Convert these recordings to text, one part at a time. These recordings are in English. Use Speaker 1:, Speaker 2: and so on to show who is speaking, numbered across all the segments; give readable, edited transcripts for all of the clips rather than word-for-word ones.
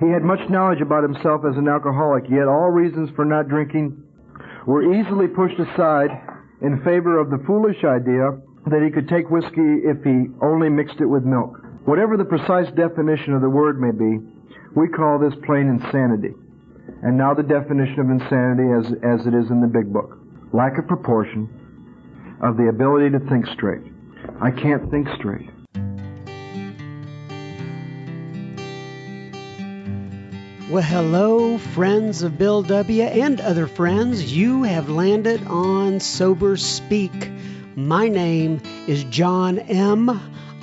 Speaker 1: He had much knowledge about himself as an alcoholic, yet all reasons for not drinking were easily pushed aside in favor of the foolish idea that he could take whiskey if he only mixed it with milk. Whatever the precise definition of the word may be, we call this plain insanity. And now the definition of insanity as it is in the big book. Lack of proportion of the ability to think straight. I can't think straight.
Speaker 2: Well, hello, friends of Bill W. and other friends. You have landed on Sober Speak. My name is John M.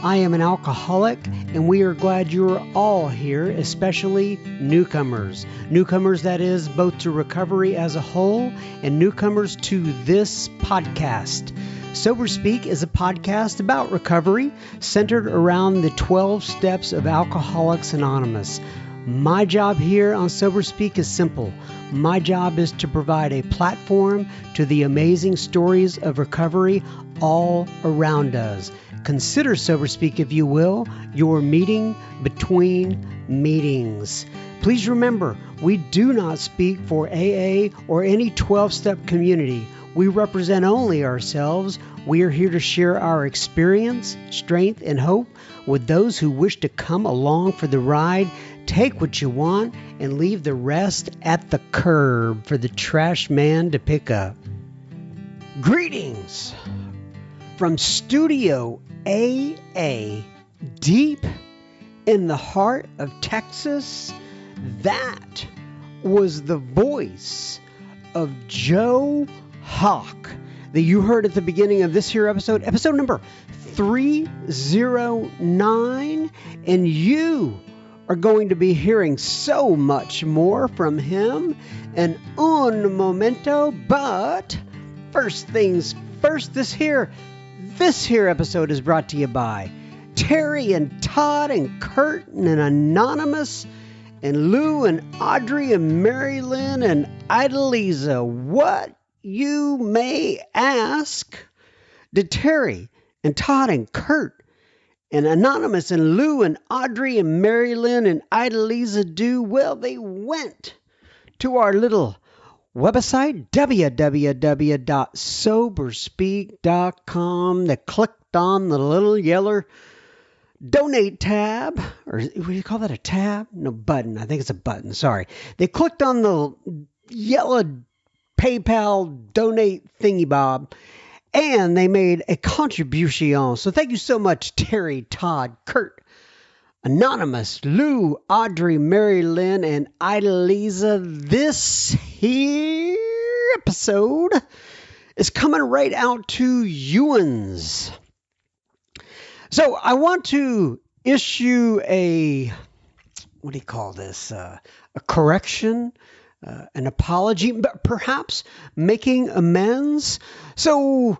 Speaker 2: I am an alcoholic, and we are glad you're all here, especially newcomers. Newcomers, that is, both to recovery as a whole and newcomers to this podcast. Sober Speak is a podcast about recovery centered around the 12 steps of Alcoholics Anonymous. My job here on Sober Speak is simple. My job is to provide a platform to the amazing stories of recovery all around us. Consider Sober Speak, if you will, your meeting between meetings. Please remember, we do not speak for AA or any 12-step community. We represent only ourselves. We are here to share our experience, strength, and hope with those who wish to come along for the ride. Take what you want and leave the rest at the curb for the trash man to pick up. Greetings from Studio AA, deep in the heart of Texas. That was the voice of Joe Hawk that you heard at the beginning of this here episode number 309, and you are going to be hearing so much more from him in un momento. But first things first, this here episode is brought to you by Terry and Todd and Kurt and Anonymous and Lou and Audrey and Mary Lynn and Idalisa. What, you may ask, did Terry and Todd and Kurt and Anonymous and Lou and Audrey and Mary Lynn and Idalisa do? Well, they went to our little website, www.soberspeak.com. They clicked on the little yellow donate tab, or what do you call that, a tab? No, button. I think it's a button. Sorry. They clicked on the yellow PayPal donate thingy bob, and they made a contribution. So thank you so much, Terry, Todd, Kurt, Anonymous, Lou, Audrey, Mary Lynn, and Idalisa. This here episode is coming right out to Ewan's. So I want to issue a correction, an apology, but perhaps making amends. So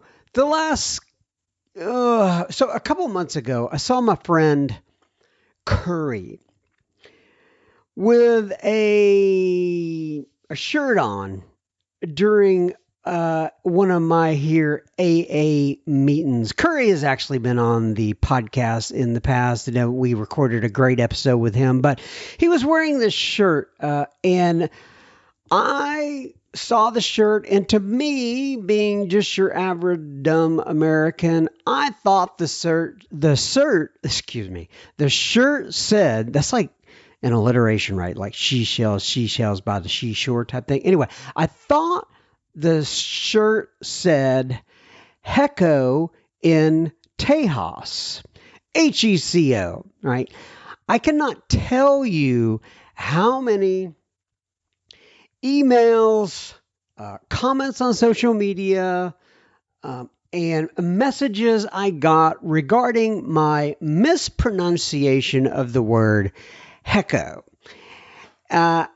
Speaker 2: a couple months ago, I saw my friend Curry with a shirt on during one of my here AA meetings. Curry has actually been on the podcast in the past, and we recorded a great episode with him, but he was wearing this shirt, and I saw the shirt, and to me, being just your average dumb American, I thought the shirt said, that's like an alliteration, right? Like seashells by the seashore type thing. Anyway, I thought the shirt said Heco in Tejas, Heco, right? I cannot tell you how many emails, comments on social media, and messages I got regarding my mispronunciation of the word Heco. I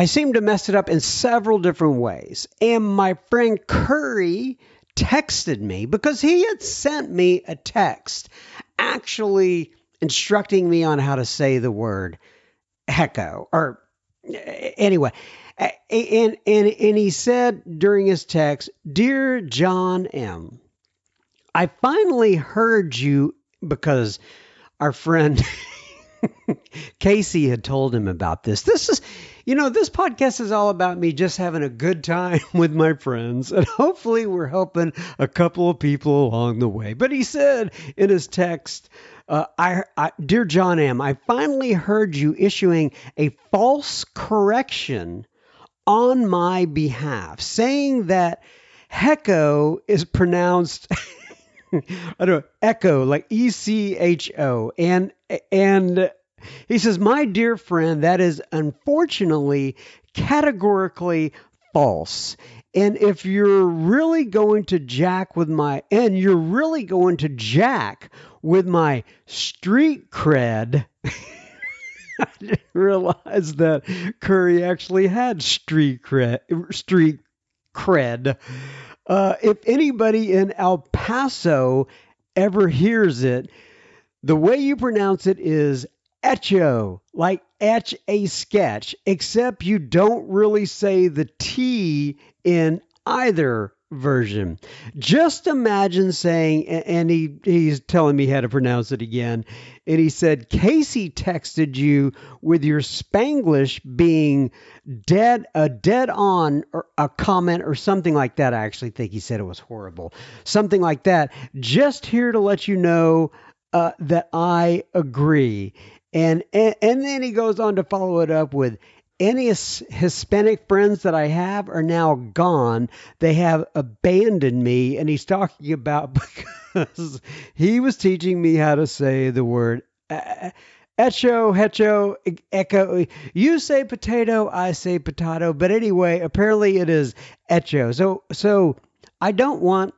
Speaker 2: seem to mess it up in several different ways. And my friend Curry texted me because he had sent me a text actually instructing me on how to say the word Heco. Or anyway, and he said during his text, "Dear John M., I finally heard you," because our friend Casey had told him about this. This podcast is all about me just having a good time with my friends, and hopefully we're helping a couple of people along the way. But he said in his text, Dear John M., I finally heard you issuing a false correction on my behalf, saying that Hecko is pronounced I don't know, echo, like ECHO. And he says, my dear friend, that is unfortunately categorically false. And if you're really going to jack with my street cred, I didn't realize that Curry actually had street cred. If anybody in El Paso ever hears it, the way you pronounce it is Echo, like etch a sketch, except you don't really say the T in either version. Just imagine saying, and he's telling me how to pronounce it again, and he said, Casey texted you with your Spanglish being dead on, or a comment or something like that. I actually think he said it was horrible. Something like that. Just here to let you know that I agree. And then he goes on to follow it up with, any Hispanic friends that I have are now gone. They have abandoned me. And he's talking about because he was teaching me how to say the word echo, echo. You say potato, I say potato. But anyway, apparently it is echo. So I don't want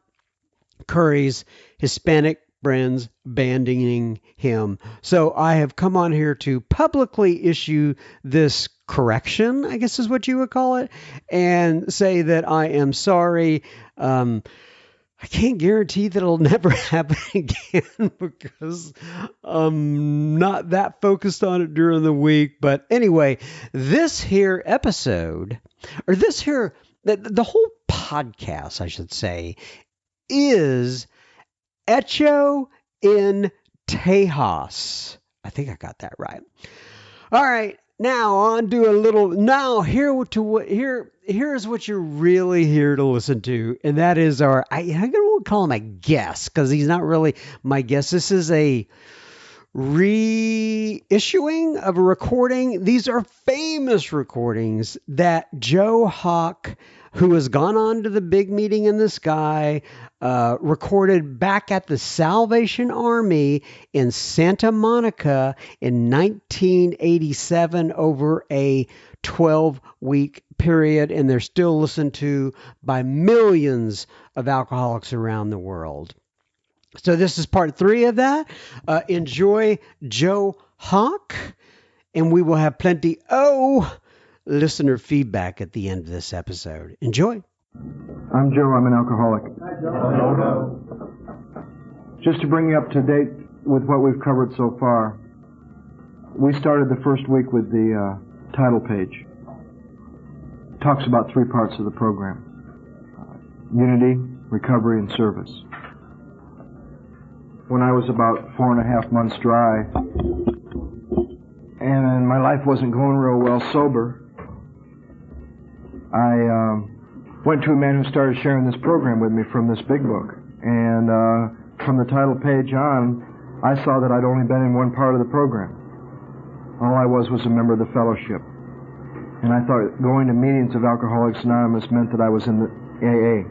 Speaker 2: Curry's Hispanic friends abandoning him. So I have come on here to publicly issue this correction, I guess is what you would call it, and say that I am sorry. I can't guarantee that it'll never happen again because I'm not that focused on it during the week. But anyway, this here episode, or this here, the whole podcast, I should say, is Echo in Tejas. I think I got that right. All right, now on to a little. Now here's what you're really here to listen to, and that is I'm gonna call him a guest because he's not really my guest. This is a reissuing of a recording. These are famous recordings that Joe Hawk, who has gone on to the big meeting in the sky, recorded back at the Salvation Army in Santa Monica in 1987 over a 12-week period, and they're still listened to by millions of alcoholics around the world. So this is part 3 of that. Enjoy Joe Hawk, and we will have plenty listener feedback at the end of this episode. Enjoy.
Speaker 1: I'm Joe. I'm an alcoholic.
Speaker 3: Hi, Joe.
Speaker 1: Just to bring you up to date with what we've covered so far, we started the first week with the title page. It talks about 3 parts of the program: unity, recovery, and service. When I was about 4.5 months dry, and my life wasn't going real well sober, I went to a man who started sharing this program with me from this big book. And from the title page on, I saw that I'd only been in one part of the program. All I was a member of the fellowship. And I thought going to meetings of Alcoholics Anonymous meant that I was in the AA.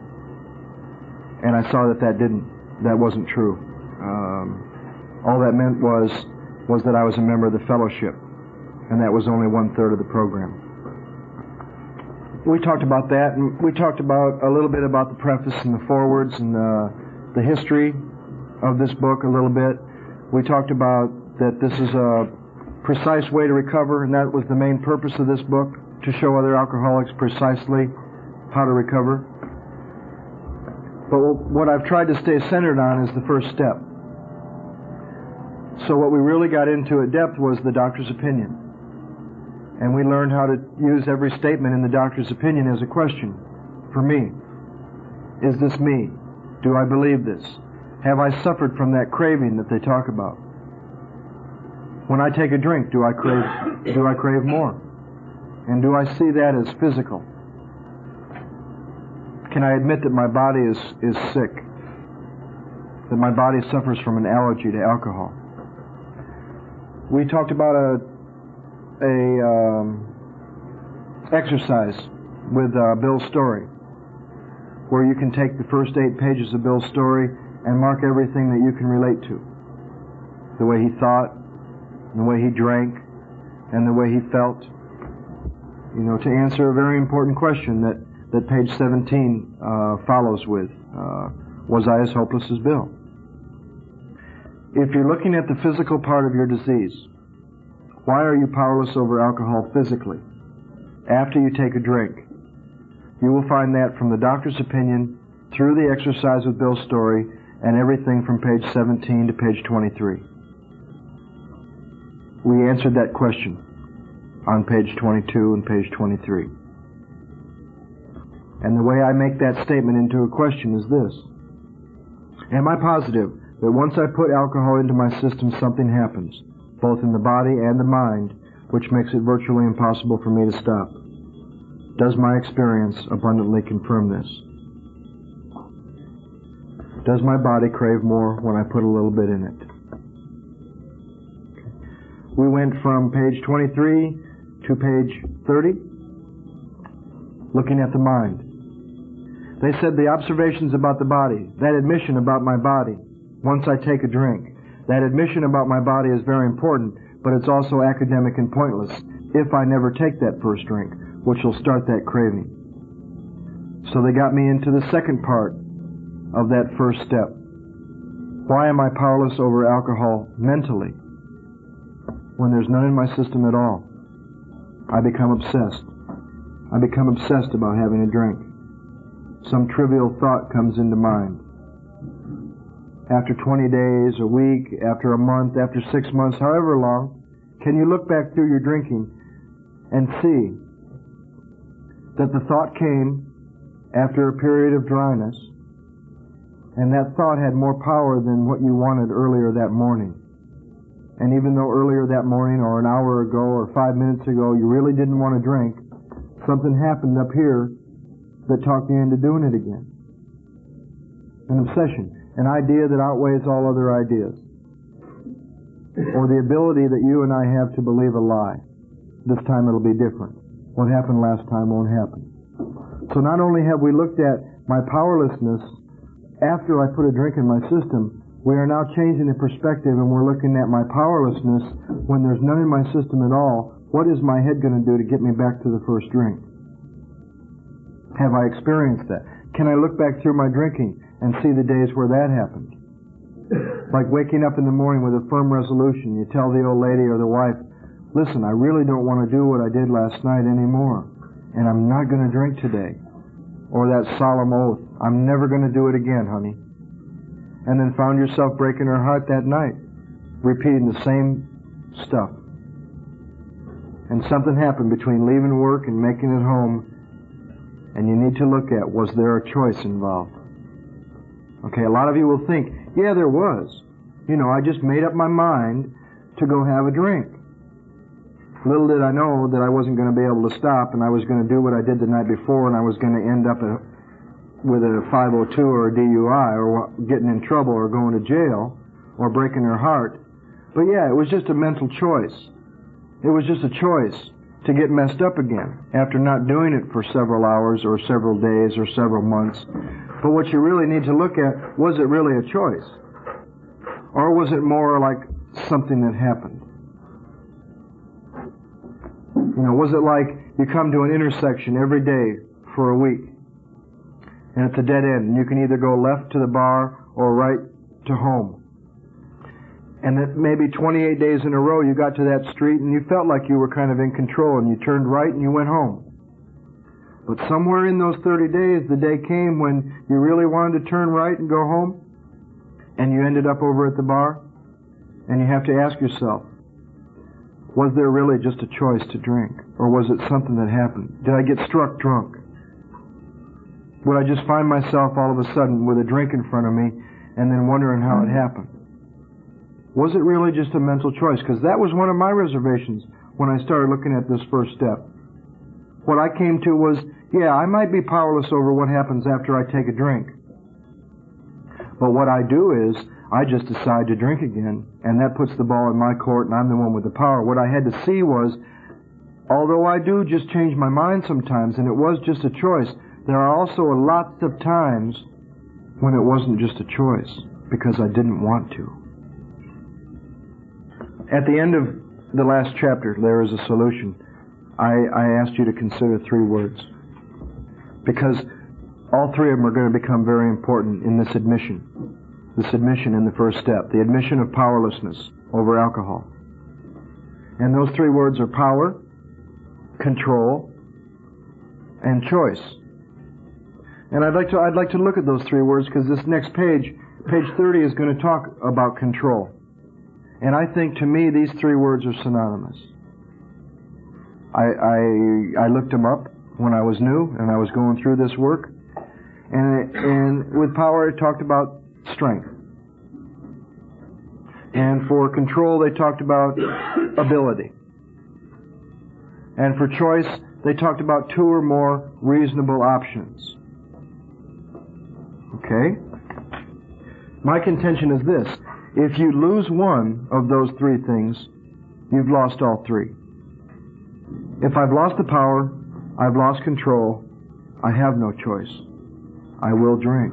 Speaker 1: And I saw that that wasn't true. All that meant was that I was a member of the fellowship. And that was only 1/3 of the program. We talked about that, and we talked about a little bit about the preface and the forewords and the history of this book a little bit. We talked about that this is a precise way to recover, and that was the main purpose of this book, to show other alcoholics precisely how to recover. But what I've tried to stay centered on is the first step. So what we really got into at depth was the doctor's opinion. And we learned how to use every statement in the doctor's opinion as a question. For me, is this me? Do I believe this? Have I suffered from that craving that they talk about? When I take a drink, do I crave more? And do I see that as physical? Can I admit that my body is sick? That my body suffers from an allergy to alcohol? We talked about a exercise with Bill's story, where you can take the first 8 pages of Bill's story and mark everything that you can relate to. The way he thought, the way he drank, and the way he felt. You know, to answer a very important question that page 17 follows with, was I as hopeless as Bill? If you're looking at the physical part of your disease, why are you powerless over alcohol physically after you take a drink? You will find that from the doctor's opinion, through the exercise with Bill's story, and everything from page 17 to page 23. We answered that question on page 22 and page 23. And the way I make that statement into a question is this: am I positive that once I put alcohol into my system, something happens, both in the body and the mind, which makes it virtually impossible for me to stop? Does my experience abundantly confirm this? Does my body crave more when I put a little bit in it? We went from page 23 to page 30, looking at the mind. They said the observations about the body, that admission about my body, once I take a drink, that admission about my body is very important, but it's also academic and pointless if I never take that first drink, which will start that craving. So they got me into the second part of that first step. Why am I powerless over alcohol mentally when there's none in my system at all? I become obsessed. I become obsessed about having a drink. Some trivial thought comes into mind. After 20 days, a week, after a month, after 6 months, however long, can you look back through your drinking and see that the thought came after a period of dryness, and that thought had more power than what you wanted earlier that morning? And even though earlier that morning, or an hour ago, or 5 minutes ago, you really didn't want to drink, something happened up here that talked you into doing it again. An obsession, an idea that outweighs all other ideas. Or the ability that you and I have to believe a lie. This time it'll be different. What happened last time won't happen. So not only have we looked at my powerlessness after I put a drink in my system, we are now changing the perspective and we're looking at my powerlessness when there's none in my system at all. What is my head going to do to get me back to the first drink? Have I experienced that? Can I look back through my drinking and see the days where that happened? Like waking up in the morning with a firm resolution. You tell the old lady or the wife, listen, I really don't want to do what I did last night anymore, and I'm not going to drink today. Or that solemn oath, I'm never going to do it again, honey. And then found yourself breaking her heart that night, repeating the same stuff. And something happened between leaving work and making it home, and you need to look at, was there a choice involved? Okay, a lot of you will think, yeah, there was. You know, I just made up my mind to go have a drink. Little did I know that I wasn't going to be able to stop, and I was going to do what I did the night before, and I was going to end up with a 502 or a DUI, or getting in trouble, or going to jail, or breaking her heart. But yeah, it was just a mental choice. It was just a choice to get messed up again after not doing it for several hours or several days or several months. But what you really need to look at, was it really a choice? Or was it more like something that happened? You know, was it like you come to an intersection every day for a week and it's a dead end and you can either go left to the bar or right to home? And that maybe 28 days in a row you got to that street and you felt like you were kind of in control and you turned right and you went home. But somewhere in those 30 days, the day came when you really wanted to turn right and go home, and you ended up over at the bar, and you have to ask yourself, was there really just a choice to drink? Or was it something that happened? Did I get struck drunk? Would I just find myself all of a sudden with a drink in front of me and then wondering how it happened? Was it really just a mental choice? Because that was one of my reservations when I started looking at this first step. What I came to was, yeah, I might be powerless over what happens after I take a drink. But what I do is, I just decide to drink again, and that puts the ball in my court, and I'm the one with the power. What I had to see was, although I do just change my mind sometimes, and it was just a choice, there are also lots of times when it wasn't just a choice, because I didn't want to. At the end of the last chapter, there is a solution. I asked you to consider 3 words, because all 3 of them are going to become very important in this admission in the first step, the admission of powerlessness over alcohol. And those 3 words are power, control, and choice. And I'd like to look at those 3 words, because this next page 30, is going to talk about control. And I think, to me, these 3 words are synonymous. I looked them up when I was new and I was going through this work. And with power, it talked about strength. And for control, they talked about ability. And for choice, they talked about 2 or more reasonable options. Okay? My contention is this. If you lose one of those 3 things, you've lost all 3. If I've lost the power, I've lost control, I have no choice. I will drink.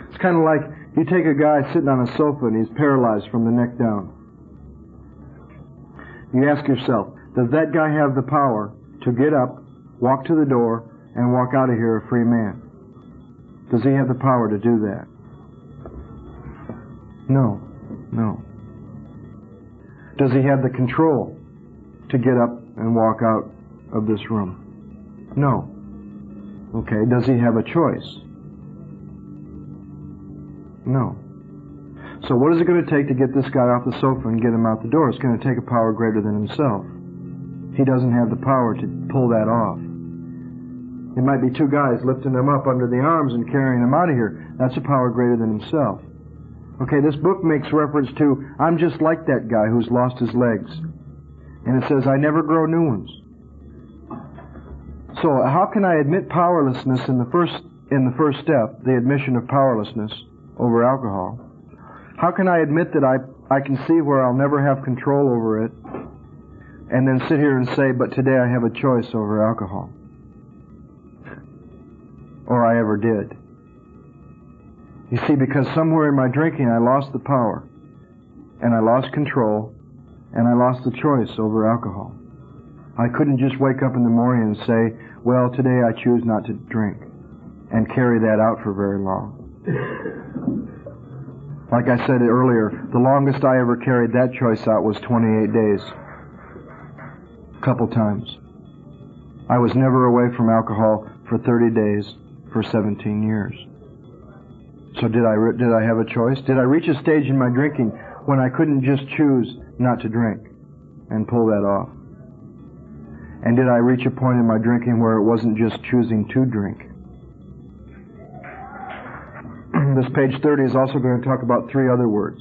Speaker 1: It's kind of like you take a guy sitting on a sofa and he's paralyzed from the neck down. You ask yourself, does that guy have the power to get up, walk to the door, and walk out of here a free man? Does he have the power to do that? No. Does he have the control to get up and walk out of this room? No. Okay, does he have a choice? No. So what is it going to take to get this guy off the sofa and get him out the door? It's going to take a power greater than himself. He doesn't have the power to pull that off. It might be 2 guys lifting him up under the arms and carrying him out of here. That's a power greater than himself. Okay, this book makes reference to, I'm just like that guy who's lost his legs. And it says, I never grow new ones. So how can I admit powerlessness in the first step, the admission of powerlessness over alcohol? How can I admit that I can see where I'll never have control over it, and then sit here and say, but today I have a choice over alcohol? Or I ever did. You see, because somewhere in my drinking I lost the power, and I lost control, and I lost the choice over alcohol. I couldn't just wake up in the morning and say, well, today I choose not to drink, and carry that out for very long. Like I said earlier, the longest I ever carried that choice out was 28 days. A couple times. I was never away from alcohol for 30 days for 17 years. So did I have a choice? Did I reach a stage in my drinking when I couldn't just choose not to drink and pull that off? And did I reach a point in my drinking where it wasn't just choosing to drink? This page 30 is also going to talk about 3 other words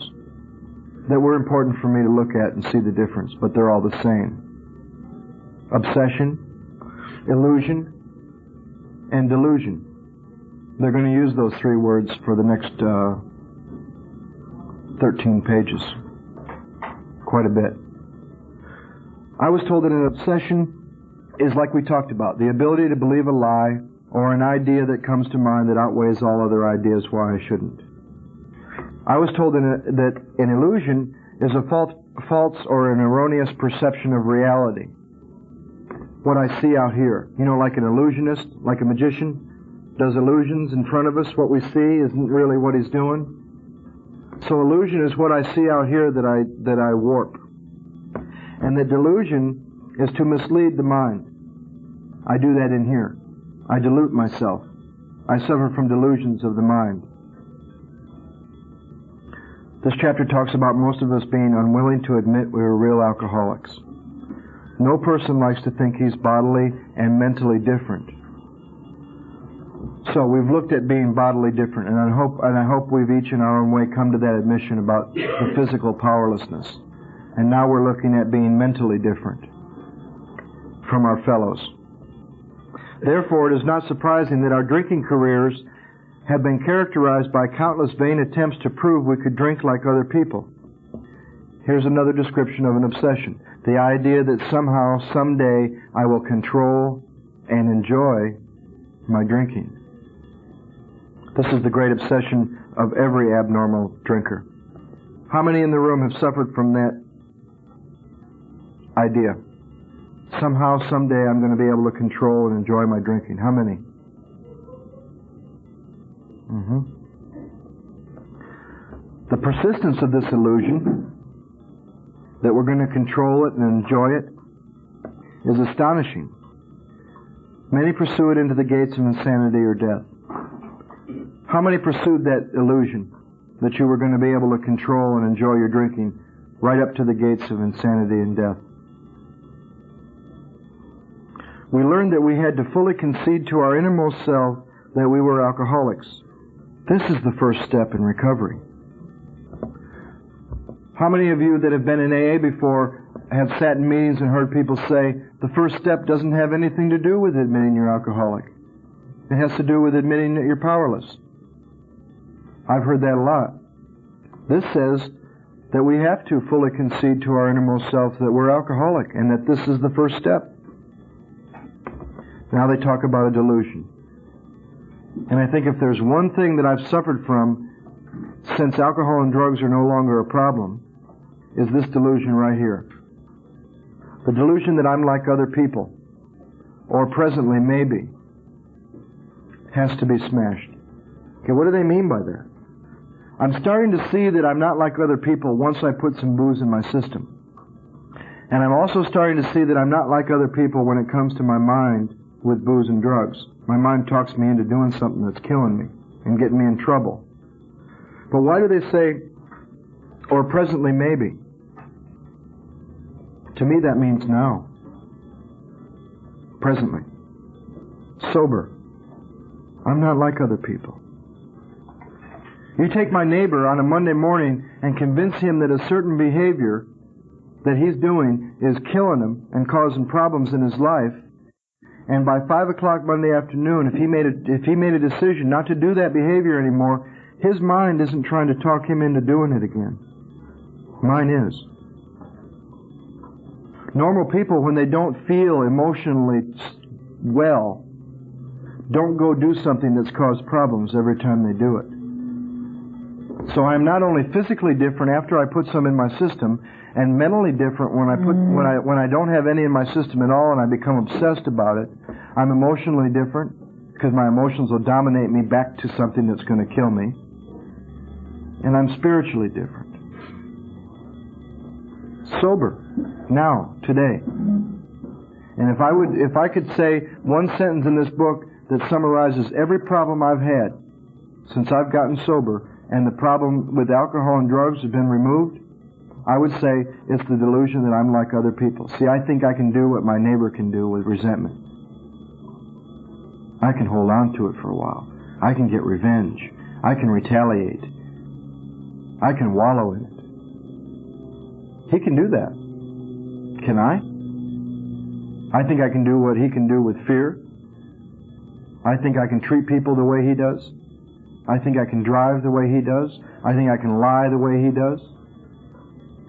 Speaker 1: that were important for me to look at and see the difference, but they're all the same. Obsession, illusion, and delusion. They're going to use those 3 words for the next 13 pages. Quite a bit. I was told that an obsession is, like we talked about, the ability to believe a lie or an idea that comes to mind that outweighs all other ideas why I shouldn't. I was told that an illusion is a false or an erroneous perception of reality. What I see out here. You know, like an illusionist, like a magician, does illusions in front of us. What we see isn't really what he's doing. So illusion is what I see out here that I warp. And the delusion is to mislead the mind. I do that in here. I delude myself. I suffer from delusions of the mind. This chapter talks about most of us being unwilling to admit we were real alcoholics. No person likes to think he's bodily and mentally different. So we've looked at being bodily different, and I hope we've each in our own way come to that admission about the physical powerlessness. And now we're looking at being mentally different from our fellows. Therefore, it is not surprising that our drinking careers have been characterized by countless vain attempts to prove we could drink like other people. Here's another description of an obsession. The idea that somehow, someday, I will control and enjoy my drinking. This is the great obsession of every abnormal drinker. How many in the room have suffered from that idea? Somehow, someday, I'm going to be able to control and enjoy my drinking. How many? The persistence of this illusion, that we're going to control it and enjoy it, is astonishing. Many pursue it into the gates of insanity or death. How many pursued that illusion that you were going to be able to control and enjoy your drinking right up to the gates of insanity and death? We learned that we had to fully concede to our innermost self that we were alcoholics. This is the first step in recovery. How many of you that have been in AA before have sat in meetings and heard people say, the first step doesn't have anything to do with admitting you're alcoholic. It has to do with admitting that you're powerless. I've heard that a lot. This says that we have to fully concede to our innermost self that we're alcoholic and that this is the first step. Now they talk about a delusion. And I think if there's one thing that I've suffered from since alcohol and drugs are no longer a problem, is this delusion right here. The delusion that I'm like other people, or presently maybe, has to be smashed. Okay, what do they mean by that? I'm starting to see that I'm not like other people once I put some booze in my system. And I'm also starting to see that I'm not like other people when it comes to my mind with booze and drugs. My mind talks me into doing something that's killing me and getting me in trouble. But why do they say, or presently maybe? To me that means now. Presently. Sober. I'm not like other people. You take my neighbor on a Monday morning and convince him that a certain behavior that he's doing is killing him and causing problems in his life, and by 5 o'clock Monday afternoon, if he made a decision not to do that behavior anymore, his mind isn't trying to talk him into doing it again. Mine is. Normal people, when they don't feel emotionally well, don't go do something that's caused problems every time they do it. So I'm not only physically different after I put some in my system, and mentally different when I don't have any in my system at all and I become obsessed about it. I'm emotionally different because my emotions will dominate me back to something that's going to kill me. And I'm spiritually different. Sober. Now, today. And if I could say one sentence in this book that summarizes every problem I've had since I've gotten sober, and the problem with alcohol and drugs has been removed, I would say it's the delusion that I'm like other people. See, I think I can do what my neighbor can do with resentment. I can hold on to it for a while. I can get revenge. I can retaliate. I can wallow in it. He can do that. Can I? I think I can do what he can do with fear. I think I can treat people the way he does. I think I can drive the way he does. I think I can lie the way he does.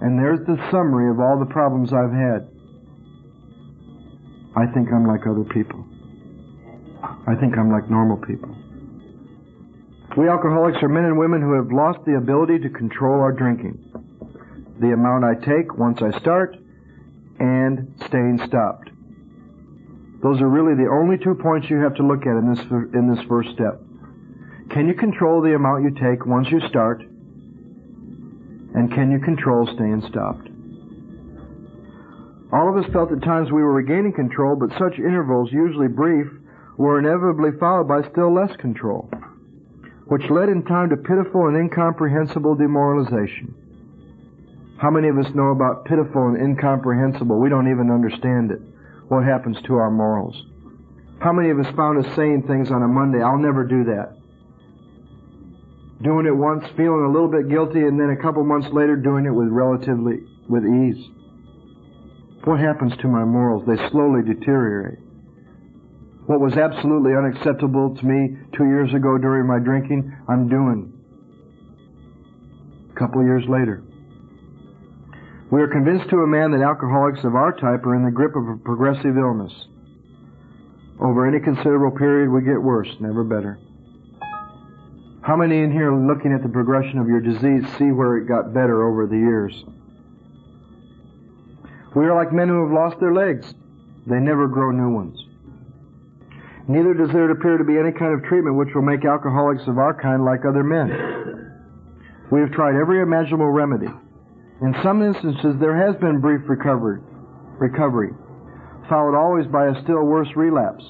Speaker 1: And there's the summary of all the problems I've had. I think I'm like other people. I think I'm like normal people. We alcoholics are men and women who have lost the ability to control our drinking. The amount I take once I start, and staying stopped. Those are really the only 2 points you have to look at in this first step. Can you control the amount you take once you start? And can you control staying stopped? All of us felt at times we were regaining control, but such intervals, usually brief, were inevitably followed by still less control, which led in time to pitiful and incomprehensible demoralization. How many of us know about pitiful and incomprehensible? We don't even understand it. What happens to our morals? How many of us found us saying things on a Monday, I'll never do that? Doing it once, feeling a little bit guilty, and then a couple months later doing it with ease. What happens to my morals? They slowly deteriorate. What was absolutely unacceptable to me 2 years ago during my drinking, I'm doing a couple of years later. We are convinced to a man that alcoholics of our type are in the grip of a progressive illness. Over any considerable period, we get worse, never better. How many in here, looking at the progression of your disease, see where it got better over the years? We are like men who have lost their legs. They never grow new ones. Neither does there appear to be any kind of treatment which will make alcoholics of our kind like other men. We have tried every imaginable remedy. In some instances, there has been brief recovery, followed always by a still worse relapse.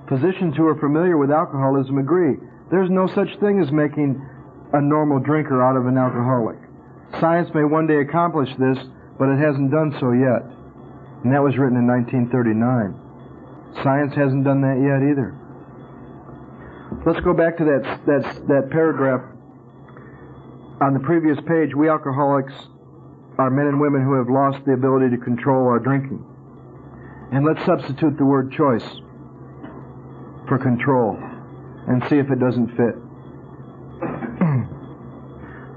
Speaker 1: Physicians who are familiar with alcoholism agree there's no such thing as making a normal drinker out of an alcoholic. Science may one day accomplish this, but it hasn't done so yet. And that was written in 1939. Science hasn't done that yet either. Let's go back to that paragraph on the previous page. We alcoholics are men and women who have lost the ability to control our drinking. And let's substitute the word choice for control and see if it doesn't fit.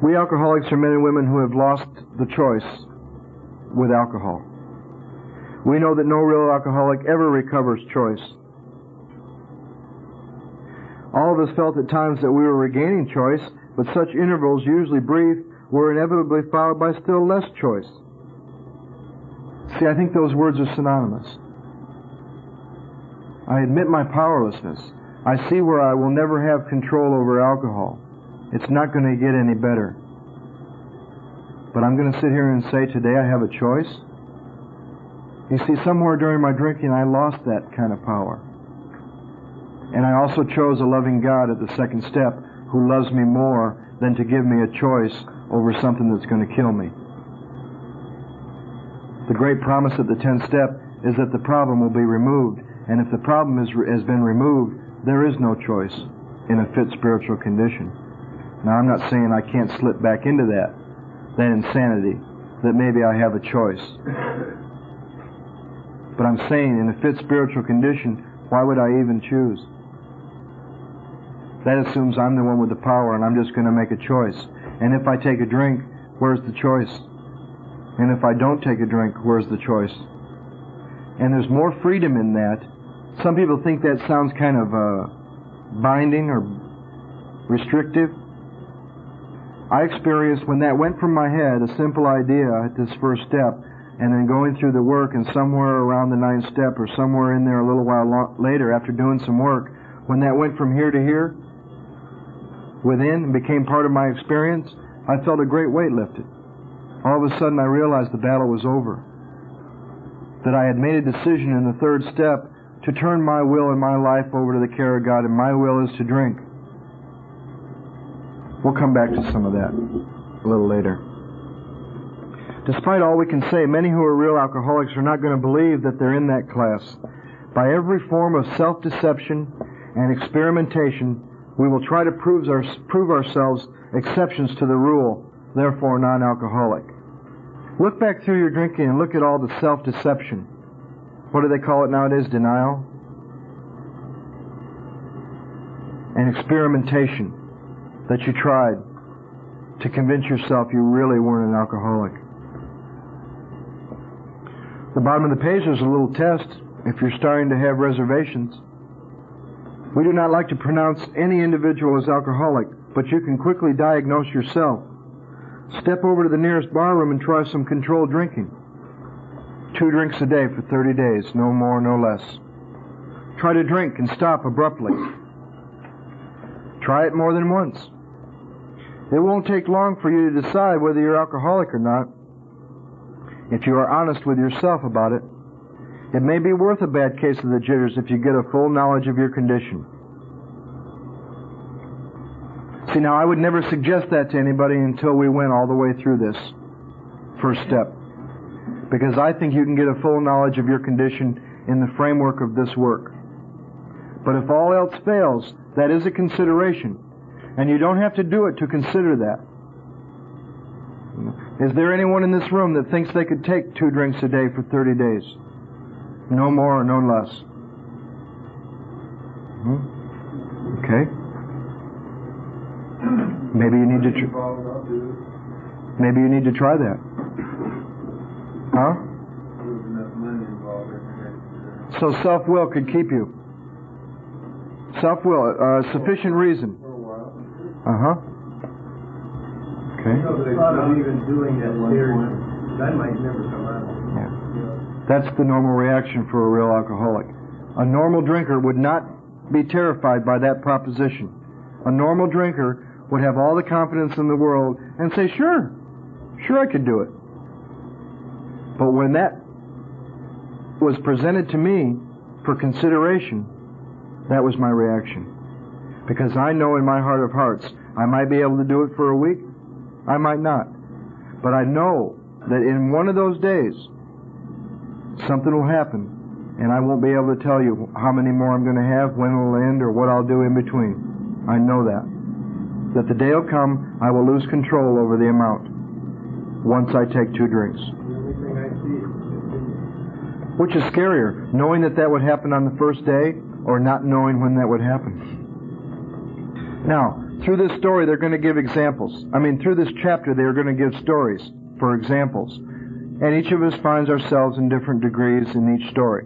Speaker 1: We alcoholics are men and women who have lost the choice with alcohol. We know that no real alcoholic ever recovers choice. All of us felt at times that we were regaining choice, but such intervals, usually brief, were inevitably followed by still less choice. See, I think those words are synonymous. I admit my powerlessness. I see where I will never have control over alcohol. It's not going to get any better. But I'm going to sit here and say today I have a choice. You see, somewhere during my drinking I lost that kind of power. And I also chose a loving God at the second step who loves me more than to give me a choice over something that's going to kill me. The great promise at the 10th step is that the problem will be removed. And if the problem has been removed, there is no choice in a fit spiritual condition. Now, I'm not saying I can't slip back into that insanity, that maybe I have a choice. But I'm saying in a fit spiritual condition, why would I even choose? That assumes I'm the one with the power and I'm just going to make a choice. And if I take a drink, where's the choice? And if I don't take a drink, where's the choice? And there's more freedom in that. Some people think that sounds kind of binding or restrictive. I experienced when that went from my head, a simple idea at this first step, and then going through the work and somewhere around the 9th step or somewhere in there a little while later after doing some work, when that went from here to here, within, and became part of my experience, I felt a great weight lifted. All of a sudden I realized the battle was over. That I had made a decision in the 3rd step to turn my will and my life over to the care of God, and my will is to drink. We'll come back to some of that a little later. Despite all we can say, many who are real alcoholics are not going to believe that they're in that class. By every form of self-deception and experimentation, we will try to prove ourselves exceptions to the rule, therefore non-alcoholic. Look back through your drinking and look at all the self-deception. What do they call it nowadays? Denial? And experimentation that you tried to convince yourself you really weren't an alcoholic. The bottom of the page is a little test if you're starting to have reservations. We do not like to pronounce any individual as alcoholic, but you can quickly diagnose yourself. Step over to the nearest bar room and try some controlled drinking. 2 drinks a day for 30 days, no more, no less. Try to drink and stop abruptly. Try it more than once. It won't take long for you to decide whether you're alcoholic or not. If you are honest with yourself about it, it may be worth a bad case of the jitters if you get a full knowledge of your condition. See, now I would never suggest that to anybody until we went all the way through this first step. Because I think you can get a full knowledge of your condition in the framework of this work. But if all else fails, that is a consideration. And you don't have to do it to consider that. Is there anyone in this room that thinks they could take 2 drinks a day for 30 days? No more or no less. Okay. Maybe you need to try that. Huh? So self-will could keep you. Self-will, sufficient reason. Uh-huh. Okay.
Speaker 3: The thought of even doing that seriously, that might never come out.
Speaker 1: Yeah. That's the normal reaction for a real alcoholic. A normal drinker would not be terrified by that proposition. A normal drinker would have all the confidence in the world and say, sure I could do it. But when that was presented to me for consideration, that was my reaction. Because I know in my heart of hearts, I might be able to do it for a week, I might not. But I know that in one of those days, something will happen, and I won't be able to tell you how many more I'm going to have, when it will end, or what I'll do in between. I know that. That the day will come, I will lose control over the amount once I take 2 drinks. Which is scarier, knowing that that would happen on the first day, or not knowing when that would happen. Now, through this story, they're going to give examples. Through this chapter, they're going to give stories for examples. And each of us finds ourselves in different degrees in each story.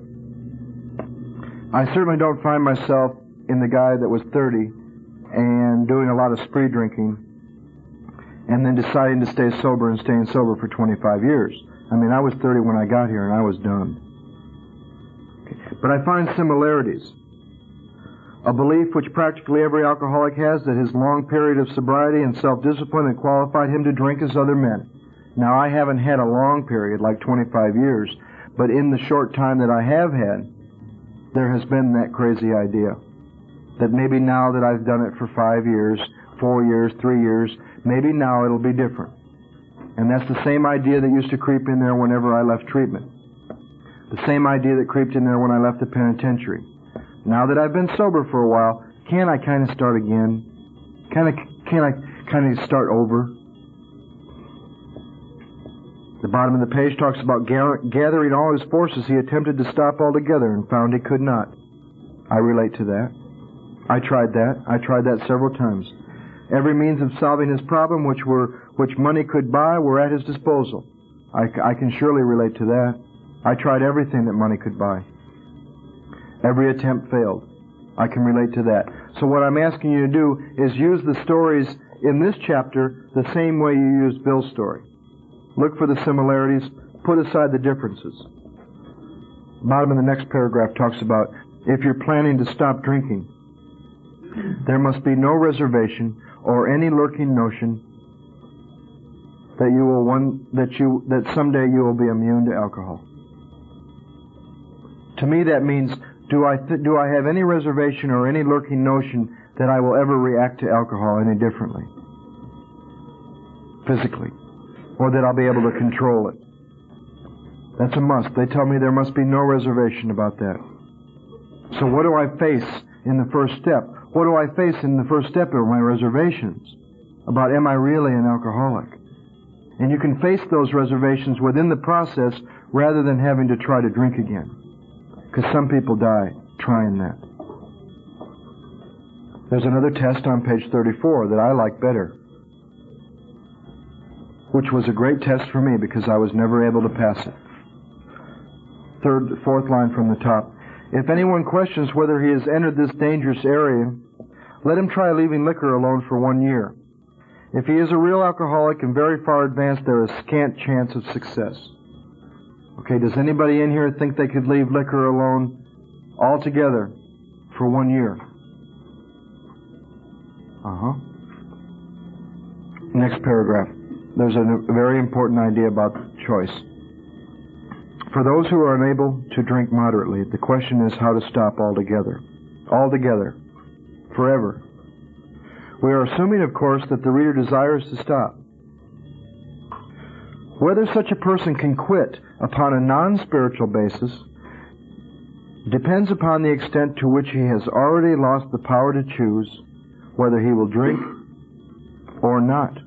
Speaker 1: I certainly don't find myself in the guy that was 30 and doing a lot of spree drinking and then deciding to stay sober and staying sober for 25 years. I was 30 when I got here and I was done. But I find similarities. A belief which practically every alcoholic has, that his long period of sobriety and self-discipline had qualified him to drink as other men. Now, I haven't had a long period, like 25 years, but in the short time that I have had, there has been that crazy idea that maybe now that I've done it for 5 years, 4 years, 3 years, maybe now it'll be different. And that's the same idea that used to creep in there whenever I left treatment. The same idea that creeped in there when I left the penitentiary. Now that I've been sober for a while, can I kind of start again? Can I kind of start over? The bottom of the page talks about gathering all his forces. He attempted to stop altogether and found he could not. I relate to that. I tried that. I tried that several times. Every means of solving his problem which money could buy were at his disposal. I can surely relate to that. I tried everything that money could buy. Every attempt failed. I can relate to that. So what I'm asking you to do is use the stories in this chapter the same way you used Bill's story. Look for the similarities, put aside the differences. Bottom of the next paragraph talks about if you're planning to stop drinking, there must be no reservation or any lurking notion that someday you will be immune to alcohol. To me, that means, do I have any reservation or any lurking notion that I will ever react to alcohol any differently, physically, or that I'll be able to control it? That's a must. They tell me there must be no reservation about that. So what do I face in the first step? What do I face in the first step of my reservations about am I really an alcoholic? And you can face those reservations within the process rather than having to try to drink again. Because some people die trying that. There's another test on page 34 that I like better, which was a great test for me because I was never able to pass it. Fourth line from the top. If anyone questions whether he has entered this dangerous area, let him try leaving liquor alone for 1 year. If he is a real alcoholic and very far advanced, there is scant chance of success. Okay, does anybody in here think they could leave liquor alone altogether for 1 year? Next paragraph. There's a very important idea about choice. For those who are unable to drink moderately, the question is how to stop altogether. Altogether. Forever. We are assuming, of course, that the reader desires to stop. Whether such a person can quit upon a non-spiritual basis depends upon the extent to which he has already lost the power to choose whether he will drink or not.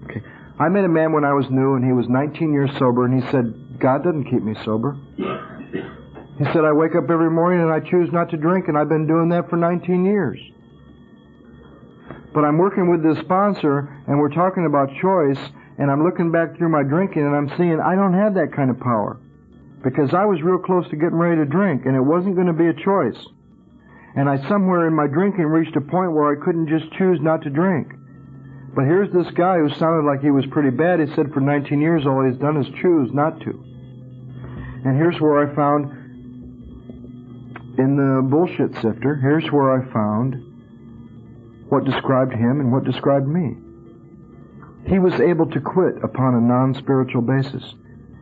Speaker 1: Okay. I met a man when I was new, and he was 19 years sober, and he said, God doesn't keep me sober. He said, I wake up every morning and I choose not to drink, and I've been doing that for 19 years. But I'm working with this sponsor, and we're talking about choice, and I'm looking back through my drinking, and I'm seeing I don't have that kind of power. Because I was real close to getting ready to drink, and it wasn't going to be a choice. And I somewhere in my drinking reached a point where I couldn't just choose not to drink. But here's this guy who sounded like he was pretty bad. He said for 19 years all he's done is choose not to. And here's where I found, in the bullshit sifter, here's where I found what described him and what described me. He was able to quit upon a non-spiritual basis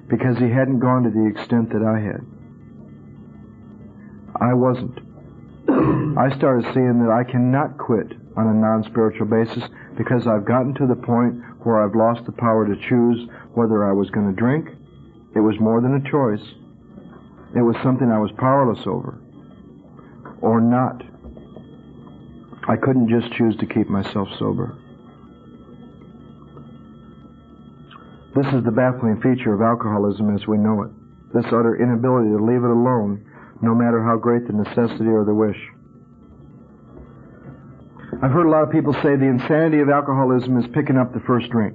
Speaker 1: because he hadn't gone to the extent that I had. I wasn't. I started seeing that I cannot quit on a non-spiritual basis because I've gotten to the point where I've lost the power to choose whether I was going to drink. It was more than a choice. It was something I was powerless over. Or not. I couldn't just choose to keep myself sober. This is the baffling feature of alcoholism as we know it. This utter inability to leave it alone, no matter how great the necessity or the wish. I've heard a lot of people say the insanity of alcoholism is picking up the first drink.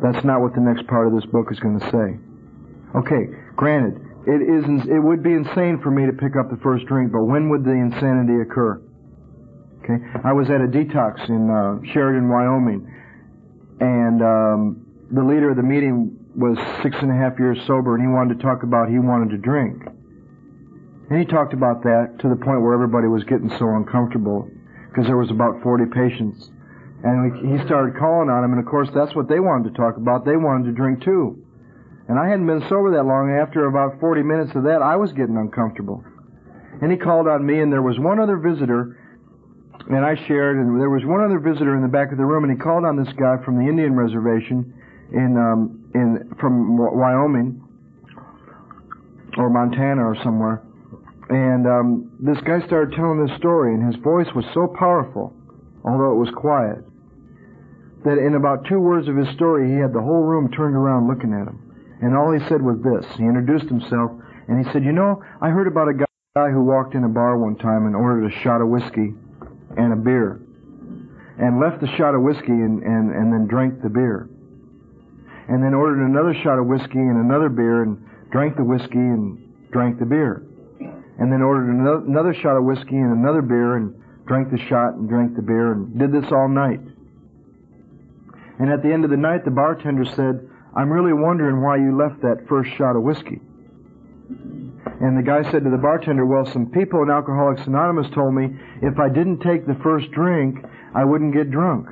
Speaker 1: That's not what the next part of this book is going to say. Okay, granted, it would be insane for me to pick up the first drink, but when would the insanity occur? Okay, I was at a detox in Sheridan, Wyoming, and the leader of the meeting was 6.5 years sober, and he wanted to talk about he wanted to drink. And he talked about that to the point where everybody was getting so uncomfortable because there was about 40 patients. And he started calling on them, and of course that's what they wanted to talk about. They wanted to drink too. And I hadn't been sober that long, and after about 40 minutes of that, I was getting uncomfortable. And he called on me, and there was one other visitor, and I shared, and there was one other visitor in the back of the room, and he called on this guy from the Indian reservation from Wyoming, or Montana or somewhere. And this guy started telling this story, and his voice was so powerful, although it was quiet, that in about 2 words of his story, he had the whole room turned around looking at him. And all he said was this. He introduced himself, and he said, you know, I heard about a guy who walked in a bar one time and ordered a shot of whiskey and a beer, and left the shot of whiskey and then drank the beer. And then ordered another shot of whiskey and another beer and drank the whiskey and drank the beer. And then ordered another shot of whiskey and another beer and drank the shot and drank the beer and did this all night. And at the end of the night, the bartender said, I'm really wondering why you left that first shot of whiskey. And the guy said to the bartender, well, some people in Alcoholics Anonymous told me if I didn't take the first drink, I wouldn't get drunk.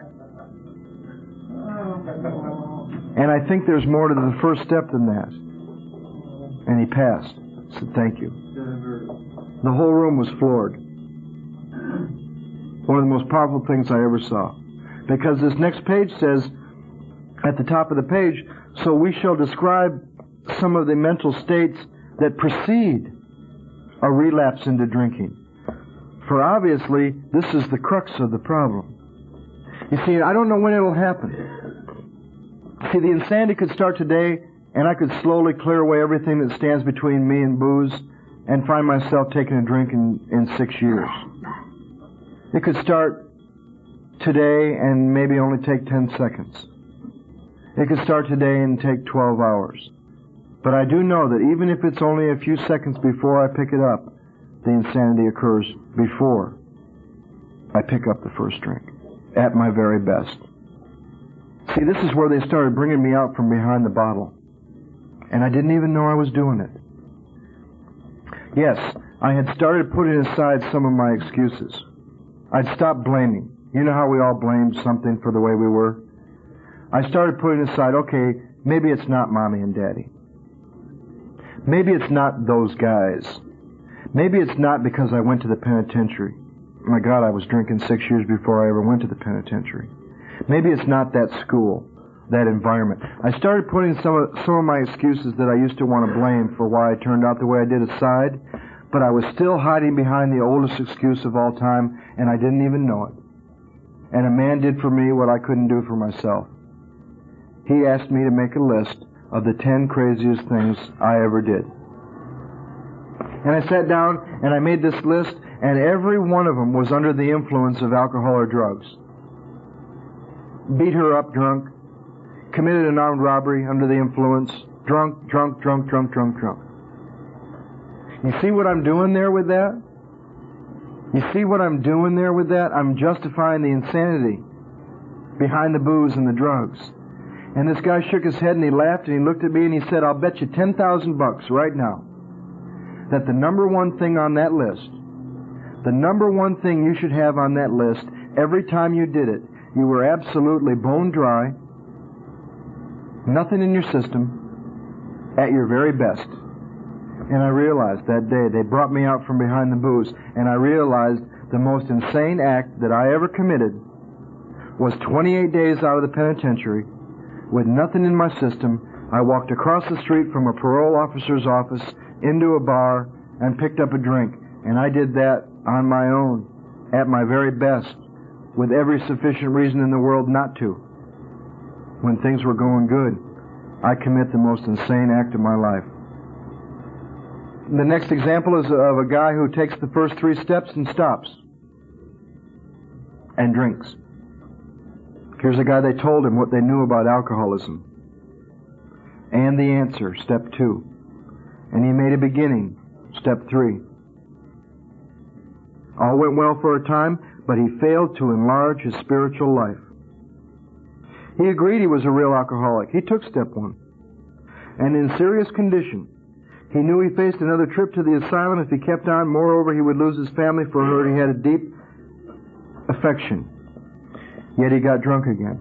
Speaker 1: And I think there's more to the first step than that. And he passed. I said, thank you. The whole room was floored. One of the most powerful things I ever saw. Because this next page says, at the top of the page, so we shall describe some of the mental states that precede a relapse into drinking. For obviously, this is the crux of the problem. You see, I don't know when it'll happen. See, the insanity could start today, and I could slowly clear away everything that stands between me and booze and find myself taking a drink in 6 years. It could start today and maybe only take 10 seconds. It could start today and take 12 hours. But I do know that even if it's only a few seconds before I pick it up, the insanity occurs before I pick up the first drink, at my very best. See, this is where they started bringing me out from behind the bottle. And I didn't even know I was doing it. Yes, I had started putting aside some of my excuses. I'd stopped blaming. You know how we all blamed something for the way we were? I started putting aside, okay, maybe it's not Mommy and Daddy. Maybe it's not those guys. Maybe it's not because I went to the penitentiary. My God, I was drinking 6 years before I ever went to the penitentiary. Maybe it's not that school. that environment. I started putting some of my excuses that I used to want to blame for why I turned out the way I did aside, but I was still hiding behind the oldest excuse of all time, and I didn't even know it. And a man did for me what I couldn't do for myself. He asked me to make a list of the 10 craziest things I ever did. And I sat down and I made this list, and every one of them was under the influence of alcohol or drugs. Beat her up drunk, committed an armed robbery under the influence, drunk. You see what I'm doing there with that? You see what I'm doing there with that? I'm justifying the insanity behind the booze and the drugs. And this guy shook his head and he laughed and he looked at me and he said, I'll bet you $10,000 right now that the number one thing on that list, the number one thing you should have on that list, every time you did it, you were absolutely bone dry, nothing in your system, at your very best. And I realized that day, they brought me out from behind the booze, and I realized the most insane act that I ever committed was 28 days out of the penitentiary, with nothing in my system. I walked across the street from a parole officer's office into a bar and picked up a drink. And I did that on my own, at my very best, with every sufficient reason in the world not to. When things were going good, I commit the most insane act of my life. The next example is of a guy who takes the first 3 steps and stops and drinks. Here's a guy, they told him what they knew about alcoholism and the answer, step 2. And he made a beginning, step 3. All went well for a time, but he failed to enlarge his spiritual life. He agreed he was a real alcoholic. He took step 1. And in serious condition, he knew he faced another trip to the asylum if he kept on. Moreover, he would lose his family for her. He had a deep affection. Yet he got drunk again.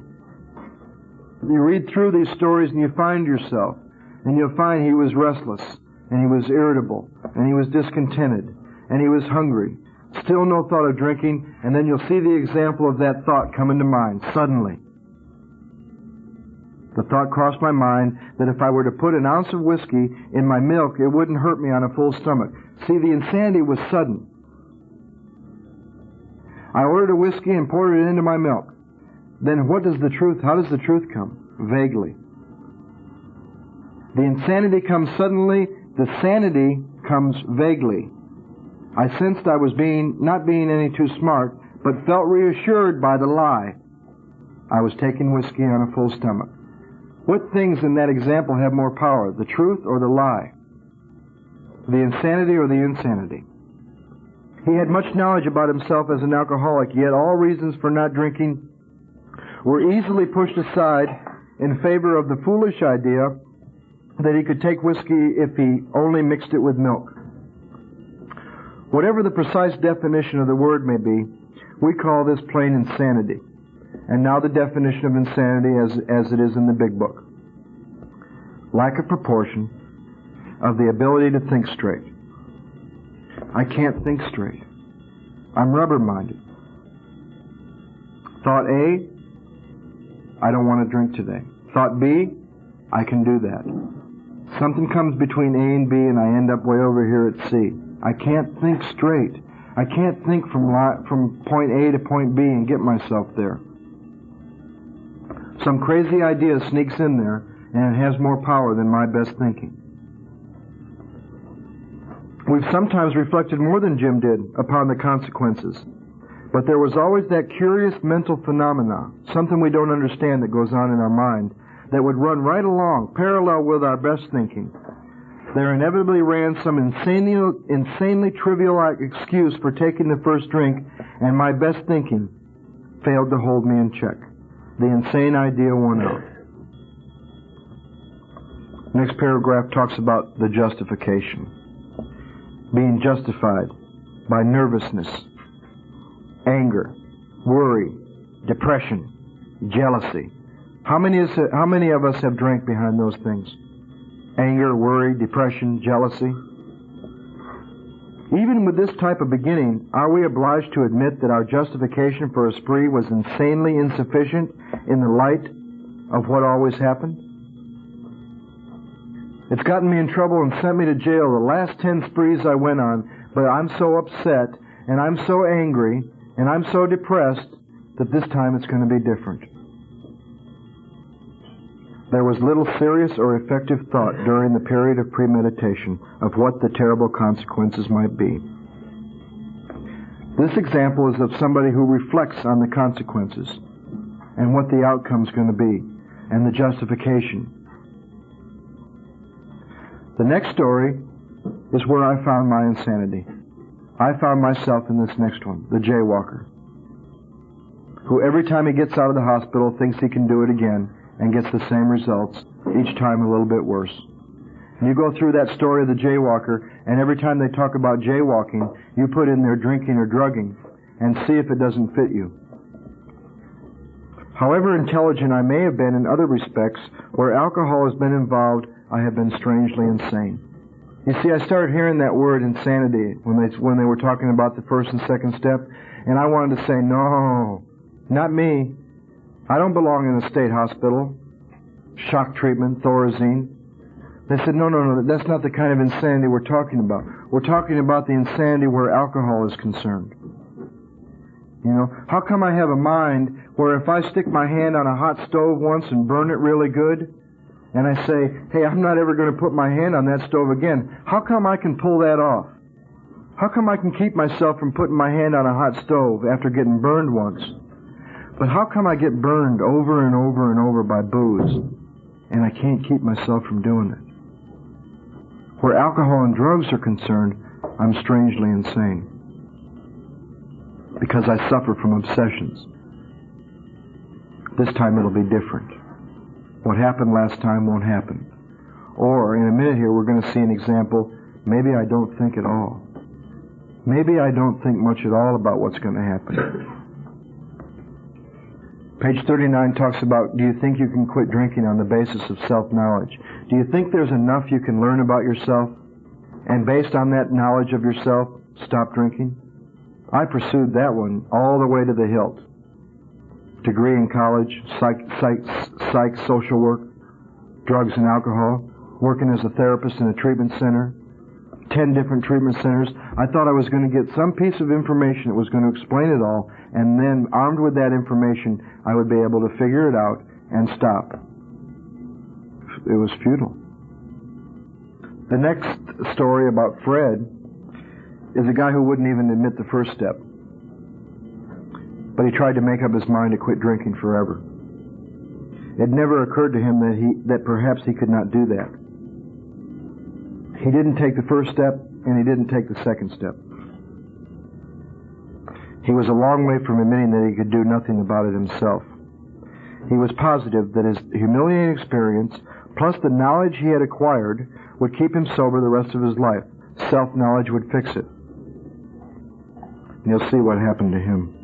Speaker 1: You read through these stories and you find yourself, and you'll find he was restless, and he was irritable, and he was discontented, and he was hungry. Still no thought of drinking, and then you'll see the example of that thought come into mind suddenly. The thought crossed my mind that if I were to put an ounce of whiskey in my milk, it wouldn't hurt me on a full stomach. See, the insanity was sudden. I ordered a whiskey and poured it into my milk. Then how does the truth come? Vaguely. The insanity comes suddenly, the sanity comes vaguely. I sensed I was not being any too smart, but felt reassured by the lie. I was taking whiskey on a full stomach. What things in that example have more power, the truth or the lie? The insanity or the insanity? He had much knowledge about himself as an alcoholic, yet all reasons for not drinking were easily pushed aside in favor of the foolish idea that he could take whiskey if he only mixed it with milk. Whatever the precise definition of the word may be, we call this plain insanity. And now the definition of insanity as it is in the big book. Lack of proportion of the ability to think straight. I can't think straight. I'm rubber-minded. Thought A, I don't want to drink today. Thought B, I can do that. Something comes between A and B and I end up way over here at C. I can't think straight. I can't think from point A to point B and get myself there. Some crazy idea sneaks in there, and it has more power than my best thinking. We've sometimes reflected more than Jim did upon the consequences, but there was always that curious mental phenomena, something we don't understand that goes on in our mind, that would run right along, parallel with our best thinking. There inevitably ran some insanely trivial excuse for taking the first drink, and my best thinking failed to hold me in check. The insane idea won out. Next paragraph talks about the justification. Being justified by nervousness, anger, worry, depression, jealousy. How many of us have drank behind those things? Anger, worry, depression, jealousy. Even with this type of beginning, are we obliged to admit that our justification for a spree was insanely insufficient in the light of what always happened? It's gotten me in trouble and sent me to jail the last 10 sprees I went on, but I'm so upset, and I'm so angry, and I'm so depressed that this time it's going to be different. There was little serious or effective thought during the period of premeditation of what the terrible consequences might be. This example is of somebody who reflects on the consequences and what the outcome's going to be and the justification. The next story is where I found my insanity. I found myself in this next one, the jaywalker, who every time he gets out of the hospital thinks he can do it again and gets the same results, each time a little bit worse. And you go through that story of the jaywalker, and every time they talk about jaywalking, you put in there drinking or drugging and see if it doesn't fit you. However intelligent I may have been in other respects, where alcohol has been involved, I have been strangely insane. You see, I started hearing that word insanity when they were talking about the first and second step, and I wanted to say, no, not me. I don't belong in a state hospital. Shock treatment, Thorazine. They said, no, that's not the kind of insanity we're talking about. We're talking about the insanity where alcohol is concerned. You know, how come I have a mind where if I stick my hand on a hot stove once and burn it really good, and I say, hey, I'm not ever going to put my hand on that stove again, how come I can pull that off? How come I can keep myself from putting my hand on a hot stove after getting burned once? But how come I get burned over and over and over by booze, and I can't keep myself from doing it? Where alcohol and drugs are concerned, I'm strangely insane, because I suffer from obsessions. This time it'll be different. What happened last time won't happen. Or, in a minute here, we're going to see an example, maybe I don't think at all. Maybe I don't think much at all about what's going to happen. Page 39 talks about, do you think you can quit drinking on the basis of self-knowledge? Do you think there's enough you can learn about yourself, and based on that knowledge of yourself, stop drinking? I pursued that one all the way to the hilt. Degree in college, psych, social work, drugs and alcohol, working as a therapist in a treatment center, 10 different treatment centers. I thought I was going to get some piece of information that was going to explain it all, and then, armed with that information, I would be able to figure it out and stop. It was futile. The next story about Fred is a guy who wouldn't even admit the first step. But he tried to make up his mind to quit drinking forever. It never occurred to him that perhaps he could not do that. He didn't take the first step, and he didn't take the second step. He was a long way from admitting that he could do nothing about it himself. He was positive that his humiliating experience, plus the knowledge he had acquired, would keep him sober the rest of his life. Self-knowledge would fix it. And you'll see what happened to him.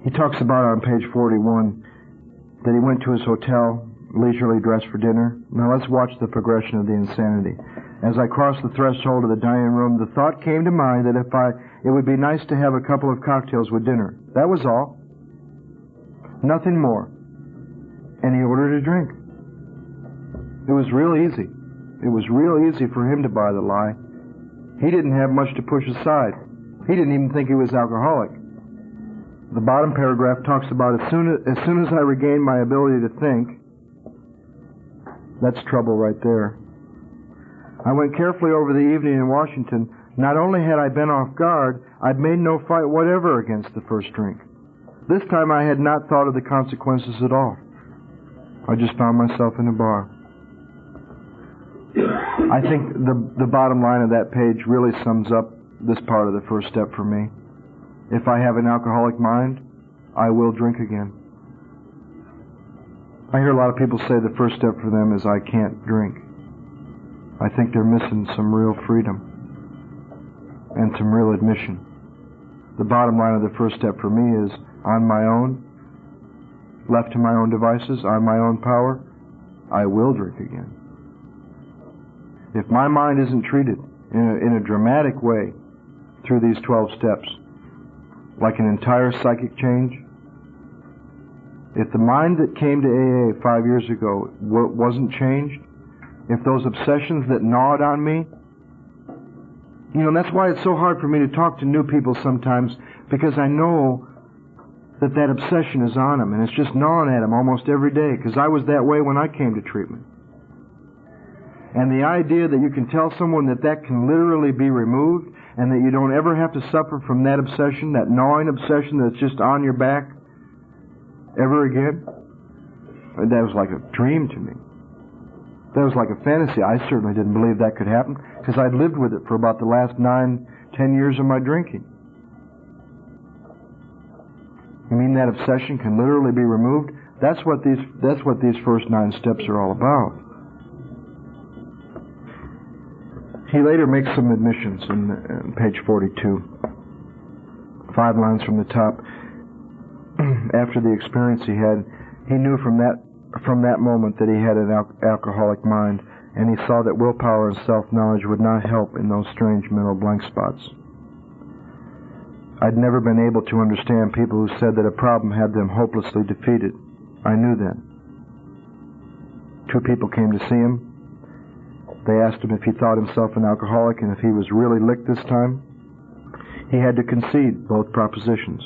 Speaker 1: He talks about on page 41 that he went to his hotel, leisurely dressed for dinner. Now let's watch the progression of the insanity. As I crossed the threshold of the dining room, the thought came to mind that it would be nice to have a couple of cocktails with dinner. That was all. Nothing more. And he ordered a drink. It was real easy. It was real easy for him to buy the lie. He didn't have much to push aside. He didn't even think he was alcoholic. The bottom paragraph talks about as soon as I regained my ability to think. That's trouble right there. I went carefully over the evening in Washington. Not only had I been off guard, I'd made no fight whatever against the first drink. This time I had not thought of the consequences at all. I just found myself in a bar. I think the bottom line of that page really sums up this part of the first step for me. If I have an alcoholic mind, I will drink again. I hear a lot of people say the first step for them is I can't drink. I think they're missing some real freedom and some real admission. The bottom line of the first step for me is on my own, left to my own devices, on my own power, I will drink again. If my mind isn't treated in a dramatic way through these 12 steps, like an entire psychic change, If the mind that came to AA 5 years ago wasn't changed, if those obsessions that gnawed on me, that's why it's so hard for me to talk to new people sometimes, because I know that obsession is on them, and it's just gnawing at them almost every day, because I was that way when I came to treatment. And the idea that you can tell someone that can literally be removed, and that you don't ever have to suffer from that obsession, that gnawing obsession that's just on your back, ever again, that was like a dream to me. That was like a fantasy. I certainly didn't believe that could happen, because I'd lived with it for about the last 9-10 years of my drinking. You mean that obsession can literally be removed? That's what these first 9 steps are all about. He later makes some admissions in page 42. 5 lines from the top. After the experience he had, he knew from that moment that he had an alcoholic mind, and he saw that willpower and self-knowledge would not help in those strange mental blank spots. I'd never been able to understand people who said that a problem had them hopelessly defeated. I knew then. 2 people came to see him. They asked him if he thought himself an alcoholic and if he was really licked this time. He had to concede both propositions.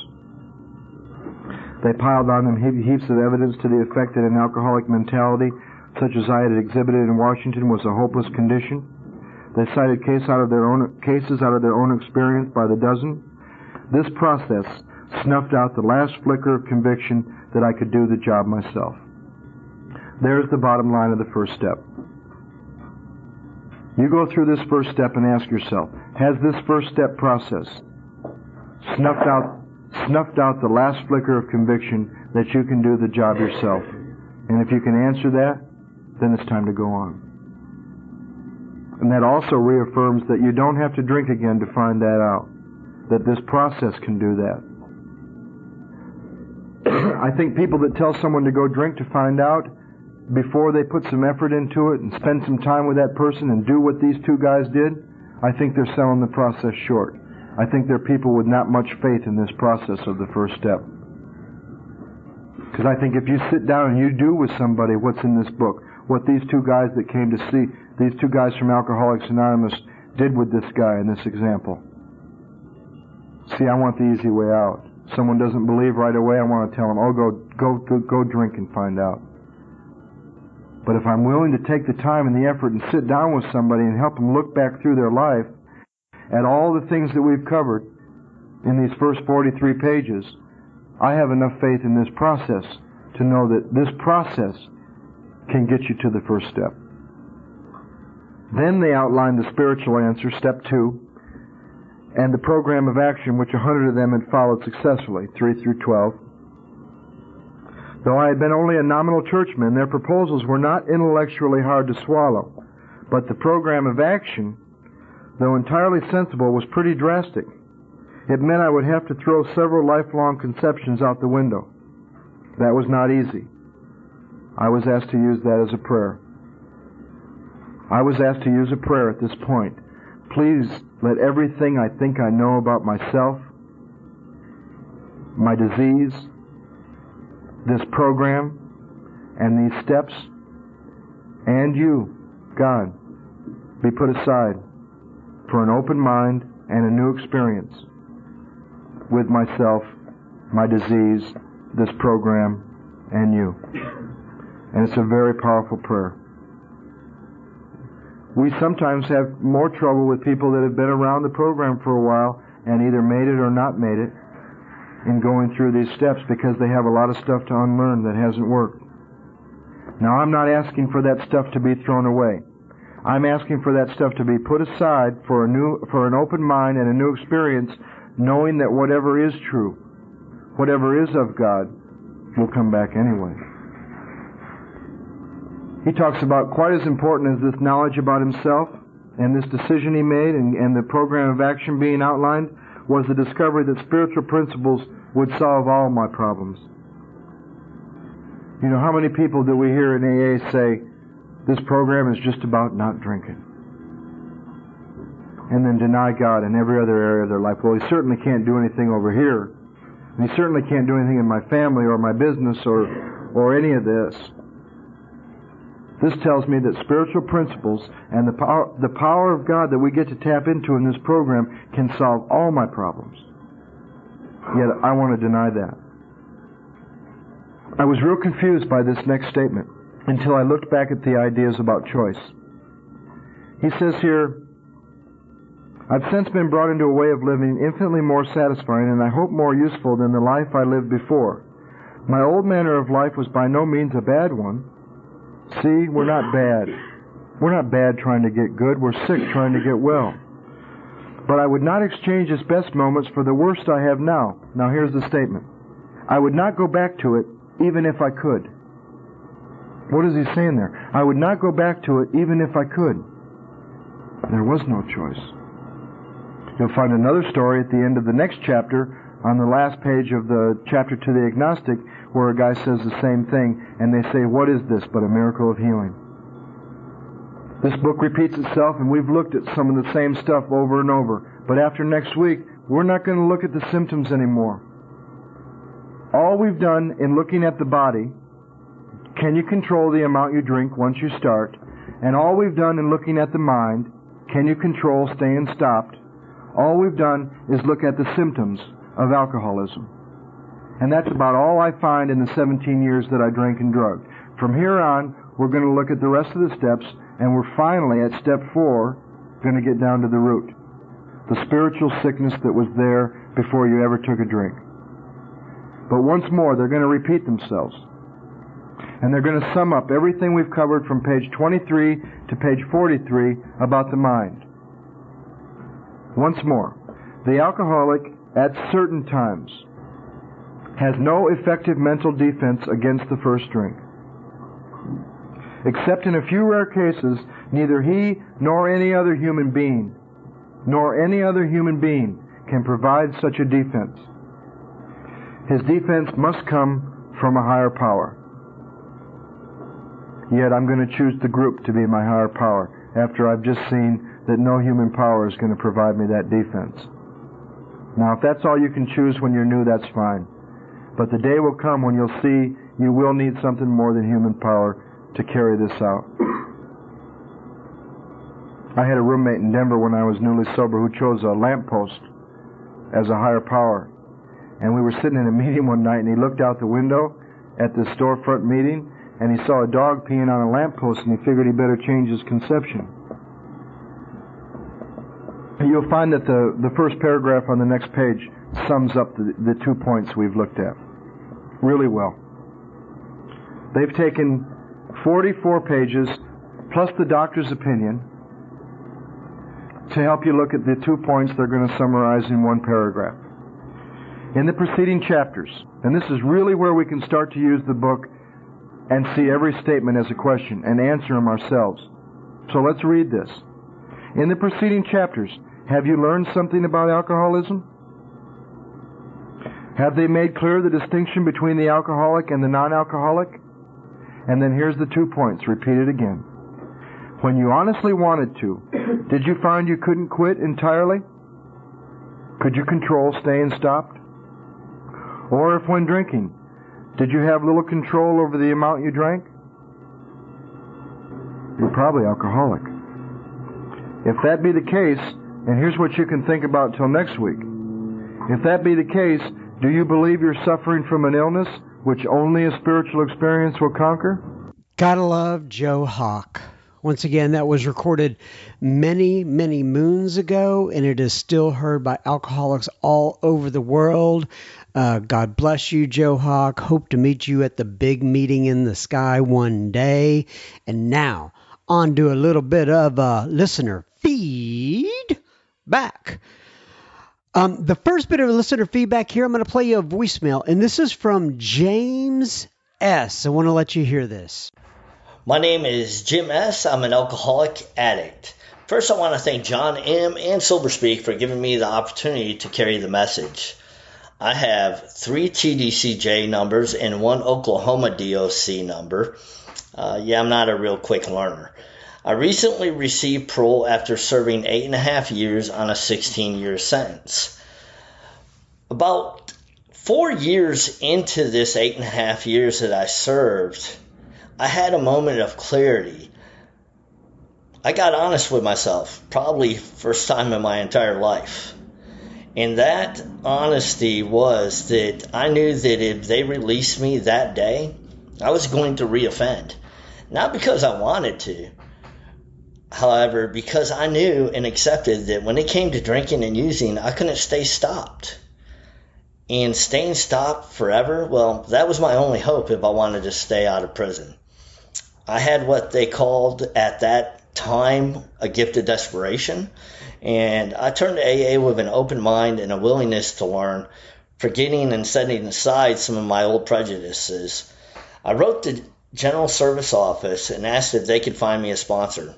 Speaker 1: They piled on him heaps of evidence to the effect that an alcoholic mentality, such as I had exhibited in Washington, was a hopeless condition. They cited cases out of their own experience by the dozen. This process snuffed out the last flicker of conviction that I could do the job myself. There's the bottom line of the first step. You go through this first step and ask yourself, has this first step process snuffed out the last flicker of conviction that you can do the job yourself? And if you can answer that, then it's time to go on. And that also reaffirms that you don't have to drink again to find that out, that this process can do that. I think people that tell someone to go drink to find out, before they put some effort into it and spend some time with that person and do what these 2 guys did, I think they're selling the process short. I think they're people with not much faith in this process of the first step. Because I think if you sit down and you do with somebody what's in this book, what these 2 guys that came to see, these 2 guys from Alcoholics Anonymous did with this guy in this example. See, I want the easy way out. Someone doesn't believe right away, I want to tell them, go drink and find out. But if I'm willing to take the time and the effort and sit down with somebody and help them look back through their life at all the things that we've covered in these first 43 pages, I have enough faith in this process to know that this process can get you to the first step. Then they outlined the spiritual answer, step 2, and the program of action which 100 of them had followed successfully, 3 through 12. Though I had been only a nominal churchman, their proposals were not intellectually hard to swallow. But the program of action, though entirely sensible, was pretty drastic. It meant I would have to throw several lifelong conceptions out the window. That was not easy. I was asked to use that as a prayer. I was asked to use a prayer at this point. Please let everything I think I know about myself, my disease, this program, and these steps, and you, God, be put aside for an open mind and a new experience with myself, my disease, this program, and you. And it's a very powerful prayer. We sometimes have more trouble with people that have been around the program for a while and either made it or not made it in going through these steps because they have a lot of stuff to unlearn that hasn't worked. Now, I'm not asking for that stuff to be thrown away. I'm asking for that stuff to be put aside for an open mind and a new experience, knowing that whatever is true, whatever is of God, will come back anyway. He talks about quite as important as this knowledge about himself and this decision he made and the program of action being outlined was the discovery that spiritual principles would solve all my problems. You know, how many people do we hear in AA say, this program is just about not drinking? And then deny God in every other area of their life. Well, he certainly can't do anything over here. And he certainly can't do anything in my family or my business or any of this. This tells me that spiritual principles and the power of God that we get to tap into in this program can solve all my problems. Yet I want to deny that. I was real confused by this next statement until I looked back at the ideas about choice. He says here, I've since been brought into a way of living infinitely more satisfying and I hope more useful than the life I lived before. My old manner of life was by no means a bad one. See, we're not bad. We're not bad trying to get good. We're sick trying to get well. But I would not exchange its best moments for the worst I have now. Now here's the statement. I would not go back to it even if I could. What is he saying there? I would not go back to it even if I could. There was no choice. You'll find another story at the end of the next chapter, on the last page of the chapter to the agnostic, where a guy says the same thing, and they say, what is this but a miracle of healing? This book repeats itself, and we've looked at some of the same stuff over and over. But after next week, we're not going to look at the symptoms anymore. All we've done in looking at the body, can you control the amount you drink once you start? And all we've done in looking at the mind, can you control staying stopped? All we've done is look at the symptoms of alcoholism. And that's about all I find in the 17 years that I drank and drugged. From here on, we're going to look at the rest of the steps, and we're finally at step 4, going to get down to the root. The spiritual sickness that was there before you ever took a drink. But once more, they're going to repeat themselves. And they're going to sum up everything we've covered from page 23 to page 43 about the mind. Once more, the alcoholic at certain times has no effective mental defense against the first drink. Except in a few rare cases, neither he nor any other human being can provide such a defense. His defense must come from a higher power. Yet I'm going to choose the group to be my higher power after I've just seen that no human power is going to provide me that defense. Now, if that's all you can choose when you're new, that's fine. But the day will come when you'll see you will need something more than human power to carry this out. I had a roommate in Denver when I was newly sober who chose a lamppost as a higher power. And we were sitting in a meeting one night, and he looked out the window at the storefront meeting, and he saw a dog peeing on a lamppost, and he figured he better change his conception. You'll find that the first paragraph on the next page sums up the 2 points we've looked at really well. They've taken 44 pages plus the doctor's opinion to help you look at the 2 points they're going to summarize in one paragraph. In the preceding chapters, and this is really where we can start to use the book and see every statement as a question and answer them ourselves. So let's read this. In the preceding chapters, have you learned something about alcoholism? Have they made clear the distinction between the alcoholic and the non-alcoholic? And then here's the 2 points, repeated again. When you honestly wanted to, did you find you couldn't quit entirely? Could you control staying stopped? Or if when drinking, did you have little control over the amount you drank? You're probably alcoholic. If that be the case, and here's what you can think about till next week. If that be the case, do you believe you're suffering from an illness which only a spiritual experience will conquer?
Speaker 2: Gotta love Joe Hawk. Once again, that was recorded many, many moons ago, and it is still heard by alcoholics all over the world. God bless you, Joe Hawk. Hope to meet you at the big meeting in the sky one day. And now, on to a little bit of listener feedback. The first bit of listener feedback here, I'm going to play you a voicemail, and this is from James S. I want to let you hear this.
Speaker 4: My name is Jim S. I'm an alcoholic addict. First, I want to thank John M. and SoberSpeak for giving me the opportunity to carry the message. I have 3 TDCJ numbers and 1 Oklahoma DOC number. I'm not a real quick learner. I recently received parole after serving 8.5 years on a 16-year sentence. About 4 years into this 8.5 years that I served, I had a moment of clarity. I got honest with myself, probably first time in my entire life. And that honesty was that I knew that if they released me that day, I was going to reoffend. Not because I wanted to, however, because I knew and accepted that when it came to drinking and using, I couldn't stay stopped. And staying stopped forever, well, that was my only hope if I wanted to stay out of prison. I had what they called at that time a gift of desperation, and I turned to AA with an open mind and a willingness to learn, forgetting and setting aside some of my old prejudices. I wrote the General Service Office and asked if they could find me a sponsor.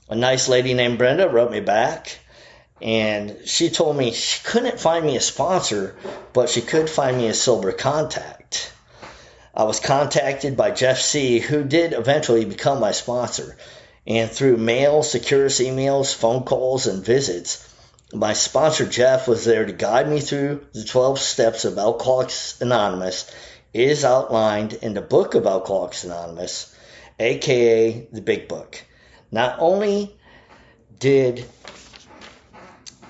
Speaker 4: A nice lady named Brenda wrote me back, and she told me she couldn't find me a sponsor, but she could find me a sober contact. I was contacted by Jeff C., who did eventually become my sponsor. And through mail, securus emails, phone calls, and visits, my sponsor Jeff was there to guide me through the 12 steps of Alcoholics Anonymous. It is outlined in the book of Alcoholics Anonymous, aka the Big Book. Not only did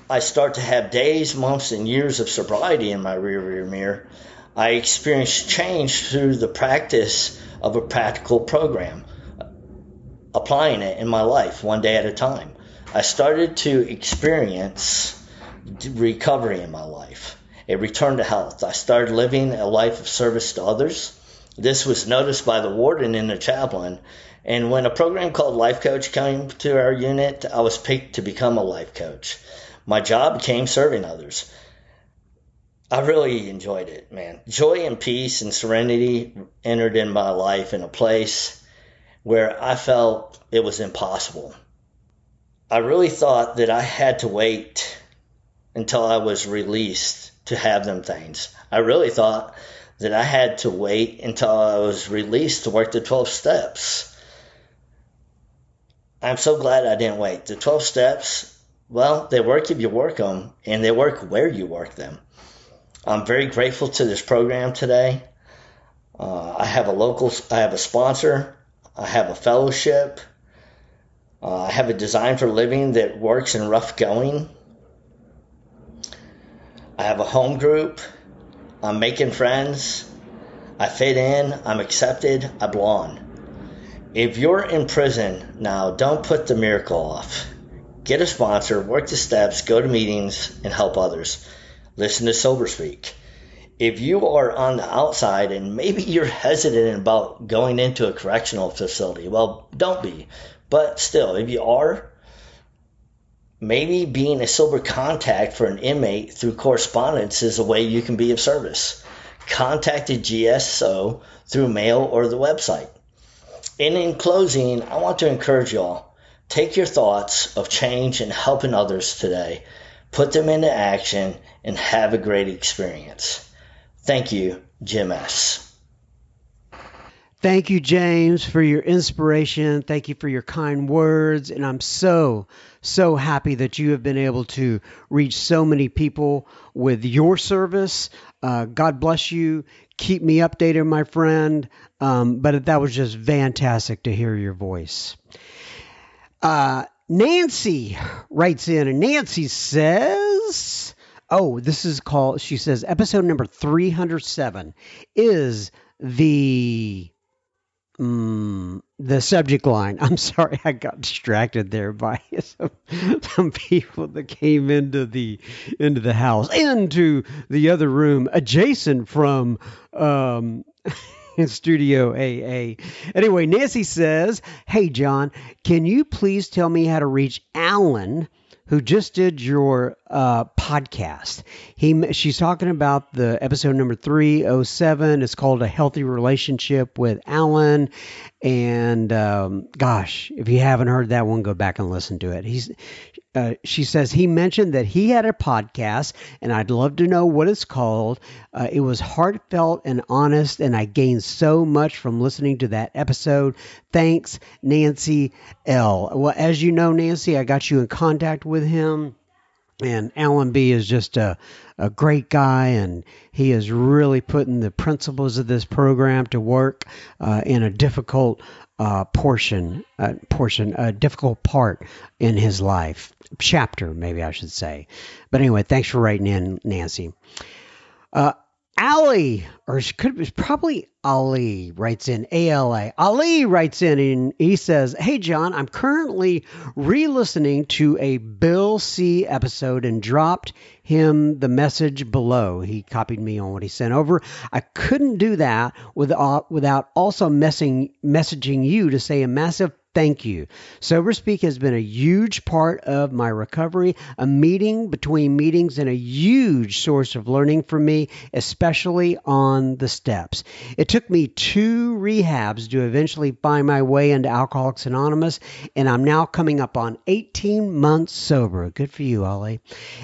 Speaker 4: I start to have days, months, and years of sobriety in my rearview mirror, I experienced change through the practice of a practical program, applying it in my life one day at a time. I started to experience recovery in my life, a return to health. I started living a life of service to others. This was noticed by the warden and the chaplain, and when a program called Life Coach came to our unit, I was picked to become a life coach. My job became serving others. I really enjoyed it, man. Joy and peace and serenity entered in my life in a place where I felt it was impossible. I really thought that I had to wait until I was released to have them things. I really thought that I had to wait until I was released to work the 12 steps. I'm so glad I didn't wait. The 12 steps, well, they work if you work them, and they work where you work them. I'm very grateful to this program today. I have a sponsor. I have a fellowship. I have a design for living that works in rough going. I have a home group. I'm making friends. I fit in. I'm accepted. I belong. If you're in prison now, don't put the miracle off. Get a sponsor, work the steps, go to meetings, and help others. Listen to Sober Speak. If you are on the outside and maybe you're hesitant about going into a correctional facility, well, don't be. But still, if you are, maybe being a sober contact for an inmate through correspondence is a way you can be of service. Contact a GSO through mail or the website. And in closing, I want to encourage y'all, take your thoughts of change and helping others today, put them into action, and have a great experience. Thank you, Jim S.
Speaker 2: Thank you, James, for your inspiration. Thank you for your kind words. And I'm so happy that you have been able to reach so many people with your service. God bless you. Keep me updated, my friend. But that was just fantastic to hear your voice. Nancy writes in, and Nancy says, she says, episode number 307 is the subject line. I'm sorry, I got distracted there by some people that came into the house, into the other room adjacent from in Studio AA. Anyway, Nancy says, "Hey John, can you please tell me how to reach Alan, who just did your podcast?" She's talking about the episode number 307. It's called A Healthy Relationship with Alan. And gosh, if you haven't heard that one, go back and listen to it. She says he mentioned that he had a podcast, and I'd love to know what it's called. It was heartfelt and honest, and I gained so much from listening to that episode. Thanks, Nancy L. Well, as you know, Nancy, I got you in contact with him And Alan B. is just a great guy, and he is really putting the principles of this program to work in a difficult a difficult part in his life. Chapter, maybe I should say. But anyway, thanks for writing in, Nancy. Ali, or it could be probably Ali, writes in, ALA. Ali writes in and he says, "Hey, John, I'm currently re-listening to a Bill C. episode and dropped him the message below." He copied me on what he sent over. "I couldn't do that without also messaging you to say a massive thank you. SoberSpeak has been a huge part of my recovery, a meeting between meetings, and a huge source of learning for me, especially on the steps. It took me 2 rehabs to eventually find my way into Alcoholics Anonymous, and I'm now coming up on 18 months sober." Good for you, Ollie.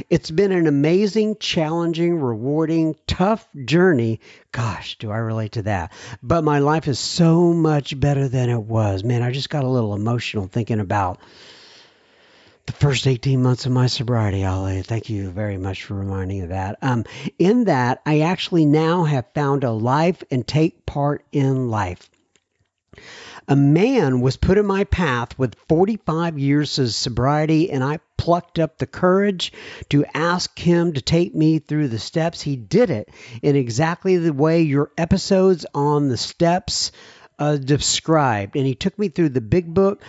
Speaker 2: "It's been an amazing, challenging, rewarding, tough journey." Gosh, do I relate to that. "But my life is so much better than it was." Man, I just got a little emotional thinking about the first 18 months of my sobriety, Ollie. Thank you very much for reminding me of that. In that, I actually now have found a life and take part in life. A man was put in my path with 45 years of sobriety, and I plucked up the courage to ask him to take me through the steps. He did it in exactly the way your episodes on the steps described, and he took me through the big book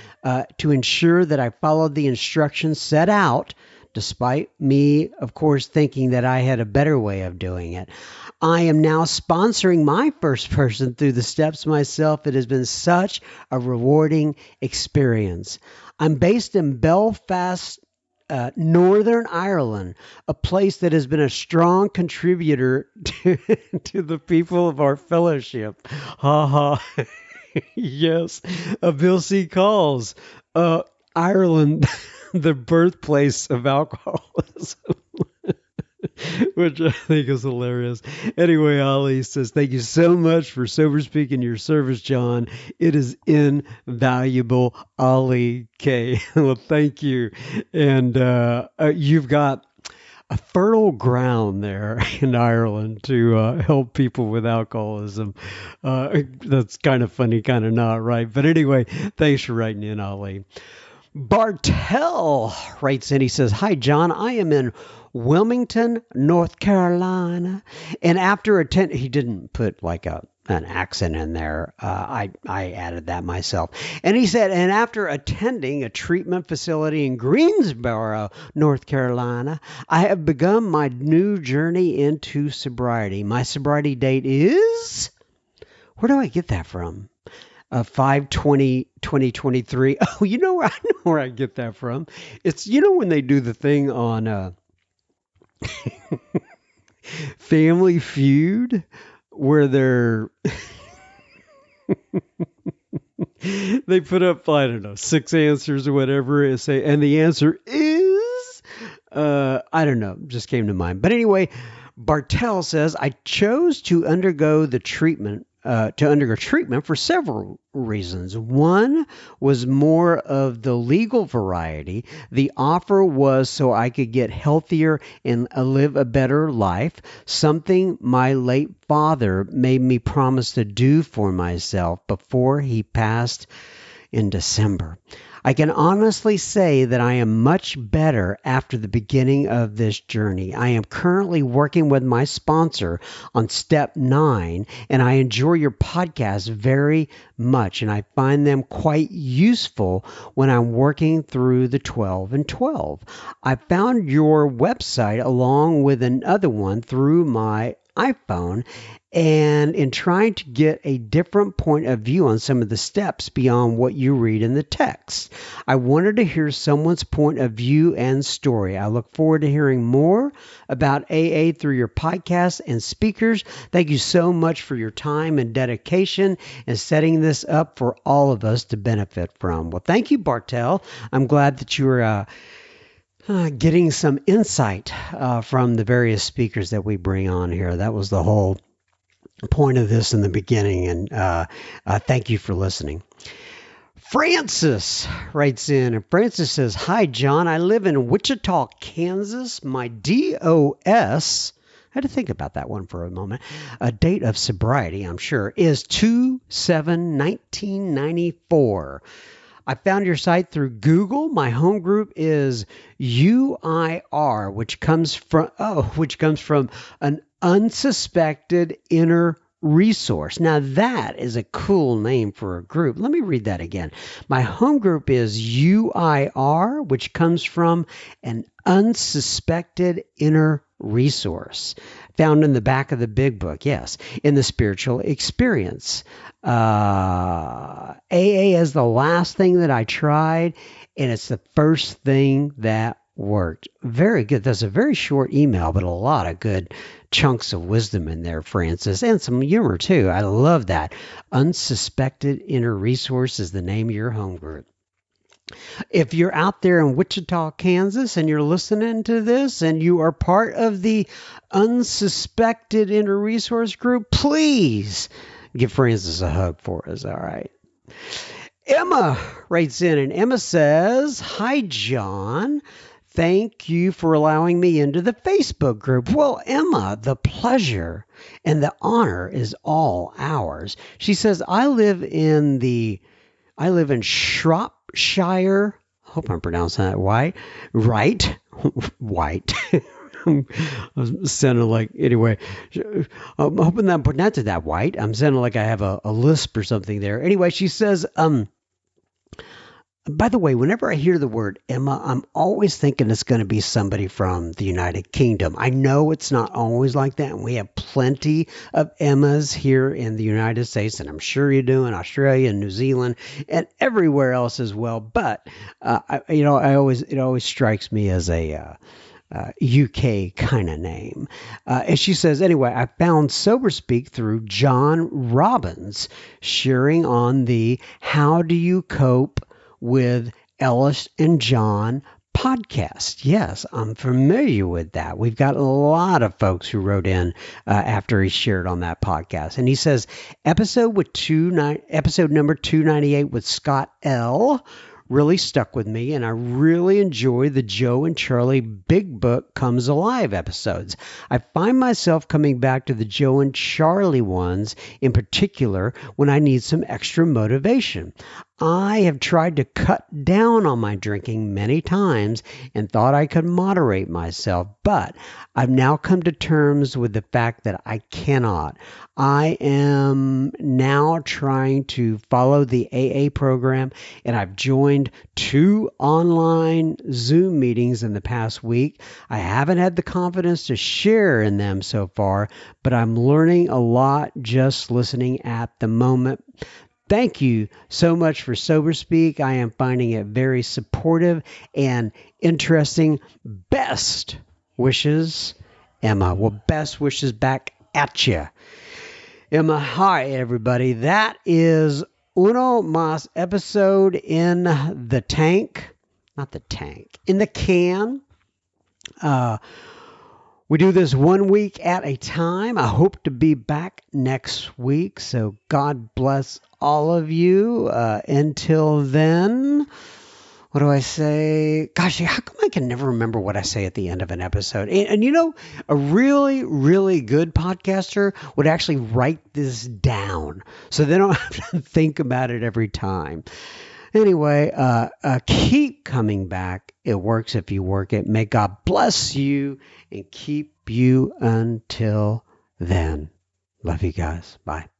Speaker 2: to ensure that I followed the instructions set out, despite me, of course, thinking that I had a better way of doing it. I am now sponsoring my first person through the steps myself. It has been such a rewarding experience. I'm based in Belfast, Northern Ireland, a place that has been a strong contributor to the people of our fellowship. Ha ha. Yes, Bill C. calls Ireland the birthplace of alcoholism. Which I think is hilarious. Anyway, Ali says, "Thank you so much for SoberSpeak and your service, John. It is invaluable, Ali K." Well, thank you. And you've got a fertile ground there in Ireland to help people with alcoholism. That's kind of funny, kind of not, right? But anyway, thanks for writing in, Ali. Bartel writes in. He says, "Hi, John. I am in Wilmington, North Carolina, and after he didn't put like an accent in there. I added that myself. And he said, and after attending a treatment facility in Greensboro, North Carolina, I have begun my new journey into sobriety. My sobriety date is, where do I get that from? 5/20/2023. Oh, I know where I get that from. It's, when they do the thing on Family Feud, where they put up, I don't know, 6 answers or whatever, and the answer is, I don't know, just came to mind. But anyway, Bartel says, I chose to undergo treatment for several reasons. One was more of the legal variety. The offer was so I could get healthier and live a better life, something my late father made me promise to do for myself before he passed in December. I can honestly say that I am much better after the beginning of this journey. I am currently working with my sponsor on step 9, and I enjoy your podcast very much, and I find them quite useful when I'm working through the 12 and 12. I found your website along with another one through my iPhone, and in trying to get a different point of view on some of the steps beyond what you read in the text. I wanted to hear someone's point of view and story. I look forward to hearing more about AA through your podcast and speakers. Thank you so much for your time and dedication and setting this up for all of us to benefit from. Well, thank you, Bartel. I'm glad that you're getting some insight from the various speakers that we bring on here. That was the whole point of this in the beginning, and thank you for listening. Francis writes in, and Francis says, "Hi, John. I live in Wichita, Kansas. My DOS," I had to think about that one for a moment, a date of sobriety, I'm sure, is 2/7/1994. I found your site through Google. My home group is UIR, which comes from an unsuspected inner resource. Now that is a cool name for a group. Let me read that again. My home group is UIR, which comes from an unsuspected inner resource. Found in the back of the big book, yes, in the spiritual experience. AA is the last thing that I tried, and it's the first thing that worked. Very good. That's a very short email, but a lot of good chunks of wisdom in there, Francis, and some humor too. I love that. Unsuspected Inner Resource is the name of your home group. If you're out there in Wichita, Kansas, and you're listening to this and you are part of the Unsuspected Inner Resource group, please give Francis a hug for us, all right? Emma writes in, and Emma says, "Hi, John. Thank you for allowing me into the Facebook group." Well, Emma, the pleasure and the honor is all ours. She says, I live in Shropshire. I hope I'm pronouncing that right. White. I'm sounding like, anyway, I'm hoping that I'm pronouncing that white. I'm sounding like I have a lisp or something there. Anyway, she says, by the way, whenever I hear the word Emma, I'm always thinking it's going to be somebody from the United Kingdom. I know it's not always like that, and we have plenty of Emmas here in the United States, and I'm sure you do in Australia and New Zealand and everywhere else as well. But it always strikes me as a UK kind of name. And she says, anyway, I found Sober Speak through John Robbins, sharing on the How Do You Cope with Ellis and John podcast. Yes, I'm familiar with that. We've got a lot of folks who wrote in after he shared on that podcast. And he says, episode number 298 with Scott L. really stuck with me, and I really enjoy the Joe and Charlie Big Book Comes Alive episodes. I find myself coming back to the Joe and Charlie ones in particular when I need some extra motivation. I have tried to cut down on my drinking many times and thought I could moderate myself, but I've now come to terms with the fact that I cannot. I am now trying to follow the AA program, and I've joined 2 online Zoom meetings in the past week. I haven't had the confidence to share in them so far, but I'm learning a lot just listening at the moment. Thank you so much for Sober Speak. I am finding it very supportive and interesting. Best wishes, Emma. Well, best wishes back at you. Emma, hi, everybody. That is uno más episode in the tank. Not the tank. In the can. We do this 1 week at a time. I hope to be back next week. So God bless all of you. Until then, what do I say? Gosh, how come I can never remember what I say at the end of an episode? And you know, a really, really good podcaster would actually write this down so they don't have to think about it every time. Anyway, keep coming back. It works if you work it. May God bless you and keep you until then. Love you guys. Bye.